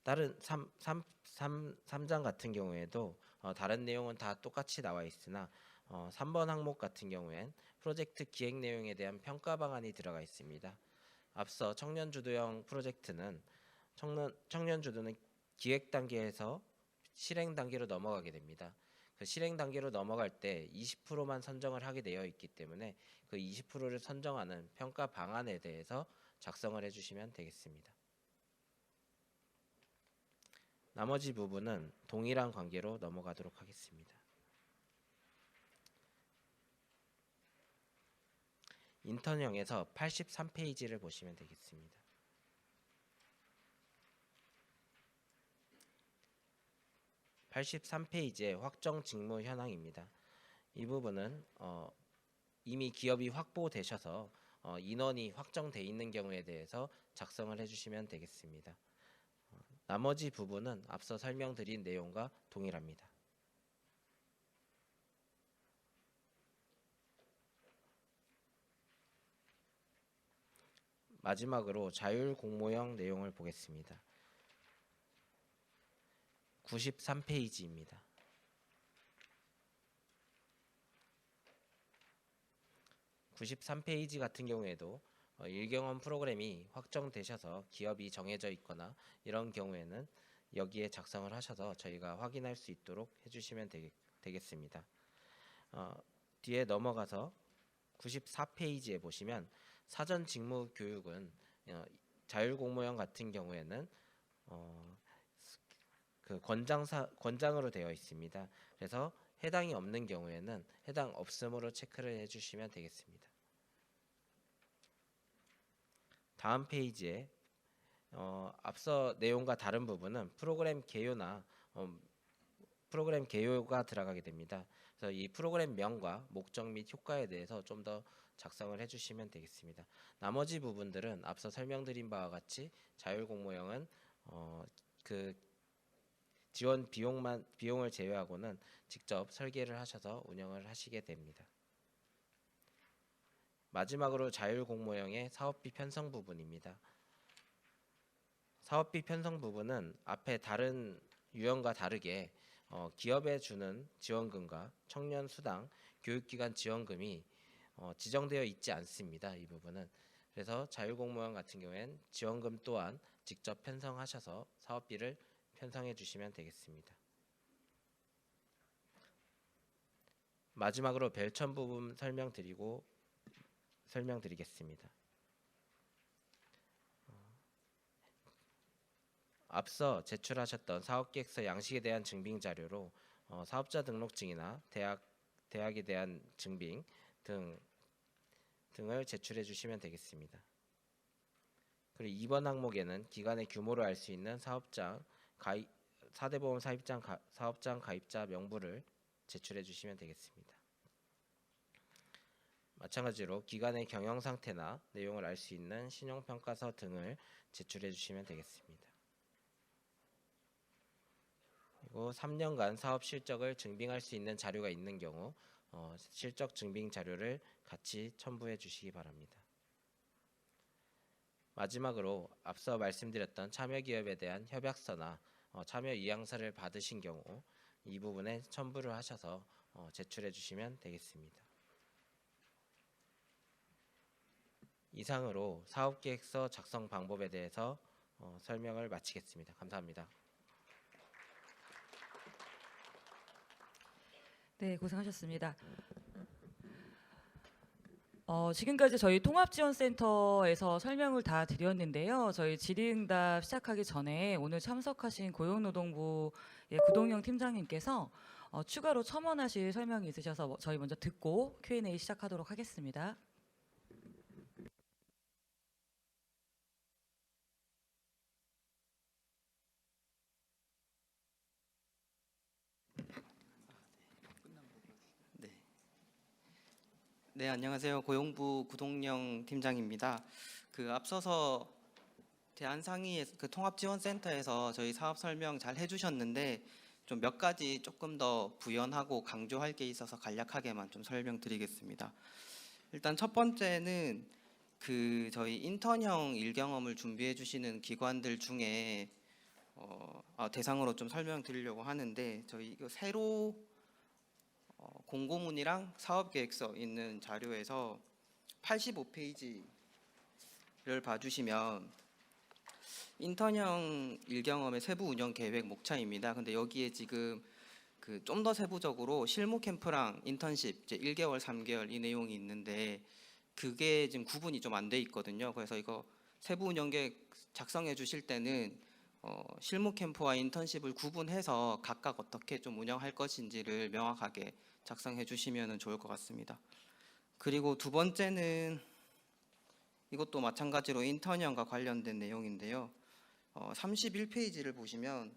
다른 3장 같은 경우에도 다른 내용은 다 똑같이 나와 있으나 3번 항목 같은 경우엔 프로젝트 기획 내용에 대한 평가 방안이 들어가 있습니다. 앞서 청년 주도형 프로젝트는 청년 주도는 기획 단계에서 실행 단계로 넘어가게 됩니다. 그 실행 단계로 넘어갈 때 20%만 선정을 하게 되어 있기 때문에 그 20%를 선정하는 평가 방안에 대해서 작성을 해주시면 되겠습니다. 나머지 부분은 동일한 관계로 넘어가도록 하겠습니다. 인턴형에서 83페이지를 보시면 되겠습니다. 83페이지의 확정 직무 현황입니다. 이 부분은 이미 기업이 확보되셔서 인원이 확정돼 있는 경우에 대해서 작성을 해주시면 되겠습니다. 나머지 부분은 앞서 설명드린 내용과 동일합니다. 마지막으로 자율 공모형 내용을 보겠습니다. 93페이지입니다. 93페이지 같은 경우에도 일경험 프로그램이 확정되셔서 기업이 정해져 있거나 이런 경우에는 여기에 작성을 하셔서 저희가 확인할 수 있도록 해주시면 되겠습니다. 뒤에 넘어가서 94페이지에 보시면 사전 직무 교육은 자율공모형 같은 경우에는 그 권장으로 되어 있습니다. 그래서 해당이 없는 경우에는 해당 없음으로 체크를 해주시면 되겠습니다. 다음 페이지에 앞서 내용과 다른 부분은 프로그램 개요나 프로그램 개요가 들어가게 됩니다. 그래서 이 프로그램 명과 목적 및 효과에 대해서 좀 더 작성을 해주시면 되겠습니다. 나머지 부분들은 앞서 설명드린 바와 같이 자율공모형은 그 지원 비용을 제외하고는 직접 설계를 하셔서 운영을 하시게 됩니다. 마지막으로 자율공모형의 사업비 편성 부분입니다. 사업비 편성 부분은 앞에 다른 유형과 다르게 기업에 주는 지원금과 청년 수당, 교육기관 지원금이 지정되어 있지 않습니다. 이 부분은. 그래서 자율공모형 같은 경우엔 지원금 또한 직접 편성하셔서 사업비를 편성해 주시면 되겠습니다. 마지막으로 별첨 부분 설명드리겠습니다. 앞서 제출하셨던 사업계획서 양식에 대한 증빙 자료로 사업자 등록증이나 대학에 대한 증빙 등을 제출해 주시면 되겠습니다. 그리고 2번 항목에는 기관의 규모를 알 수 있는 사업장 가입 4대 보험 사업장 가입자 명부를 제출해 주시면 되겠습니다. 마찬가지로 기관의 경영 상태나 내용을 알 수 있는 신용평가서 등을 제출해 주시면 되겠습니다. 그리고 3년간 사업 실적을 증빙할 수 있는 자료가 있는 경우 실적 증빙 자료를 같이 첨부해 주시기 바랍니다. 마지막으로 앞서 말씀드렸던 참여기업에 대한 협약서나 참여 이양서를 받으신 경우 이 부분에 첨부를 하셔서 제출해 주시면 되겠습니다. 이상으로 사업계획서 작성 방법에 대해서 설명을 마치겠습니다. 감사합니다. 네, 고생하셨습니다. 지금까지 저희 통합지원센터에서 설명을 다 드렸는데요. 저희 질의응답 시작하기 전에 오늘 참석하신 고용노동부의 구동영 팀장님께서 추가로 첨언하실 설명이 있으셔서 저희 먼저 듣고 Q&A 시작하도록 하겠습니다. 네, 안녕하세요. 고용부 구동영 팀장입니다. 앞서서 대한상의 통합지원센터에서 저희 사업 설명 잘 해주셨는데 좀 몇 가지 조금 더 부연하고 강조할 게 있어서 간략하게만 좀 설명드리겠습니다. 일단 첫 번째는 저희 인턴형 일경험을 준비해 주시는 기관들 중에 대상으로 좀 설명드리려고 하는데 저희 이거 새로 공고문이랑 사업계획서 있는 자료에서 85페이지를 봐주시면 인턴형 일경험의 세부 운영 계획 목차입니다. 근데 여기에 지금 좀 더 세부적으로 실무 캠프랑 인턴십 이제 1개월, 3개월 이 내용이 있는데 그게 지금 구분이 좀 안 돼 있거든요. 그래서 이거 세부 운영 계획 작성해 주실 때는 실무 캠프와 인턴십을 구분해서 각각 어떻게 좀 운영할 것인지를 명확하게 작성해 주시면 좋을 것 같습니다. 그리고 두 번째는 이것도 마찬가지로 인턴형과 관련된 내용인데요. 31페이지를 보시면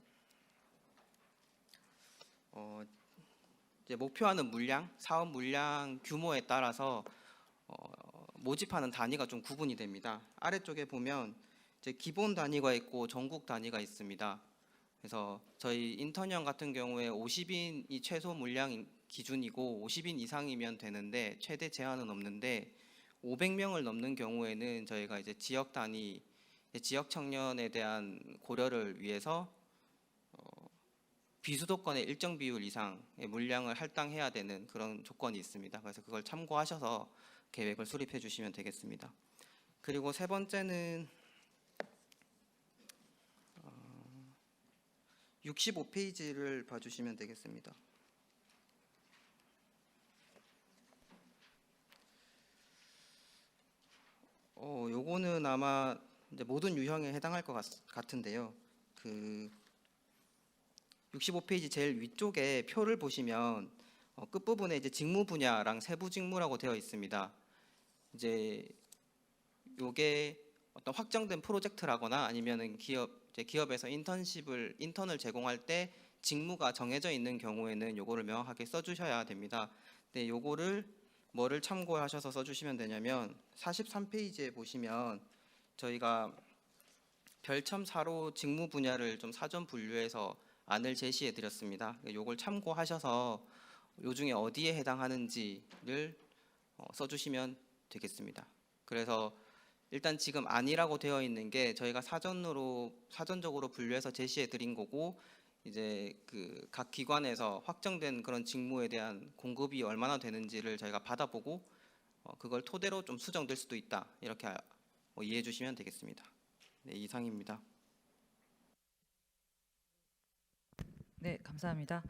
이제 목표하는 물량, 사업 물량 규모에 따라서 모집하는 단위가 좀 구분이 됩니다. 아래쪽에 보면 이제 기본 단위가 있고 전국 단위가 있습니다. 그래서 저희 인턴형 같은 경우에 50인이 최소 물량 기준이고 50인 이상이면 되는데 최대 제한은 없는데 500명을 넘는 경우에는 저희가 이제 지역 단위, 지역 청년에 대한 고려를 위해서 비수도권의 일정 비율 이상의 물량을 할당해야 되는 그런 조건이 있습니다. 그래서 그걸 참고하셔서 계획을 수립해 주시면 되겠습니다. 그리고 세 번째는 65페이지를 봐주시면 되겠습니다. 요거는 아마 이제 모든 유형에 해당할 것 같은데요. 그 65페이지 제일 위쪽에 표를 보시면 끝부분에 이제 직무 분야랑 세부 직무라고 되어 있습니다. 이제 요게 어떤 확정된 프로젝트라거나 아니면은 기업에서 인턴을 제공할 때 직무가 정해져 있는 경우에는 요거를 명확하게 써주셔야 됩니다. 근데 요거를 뭐를 참고하셔서 써주시면 되냐면 43페이지에 보시면 저희가 별첨 4로 직무 분야를 좀 사전 분류해서 안을 제시해 드렸습니다. 요걸 참고하셔서 요 중에 어디에 해당하는지를 써주시면 되겠습니다. 그래서 일단 지금 아니라고 되어 있는 게 저희가 사전적으로 분류해서 제시해 드린 거고 이제 그 각 기관에서 확정된 그런 직무에 대한 공급이 얼마나 되는지를 저희가 받아보고 그걸 토대로 좀 수정될 수도 있다 이렇게 이해해 주시면 되겠습니다. 네, 이상입니다. 네, 감사합니다.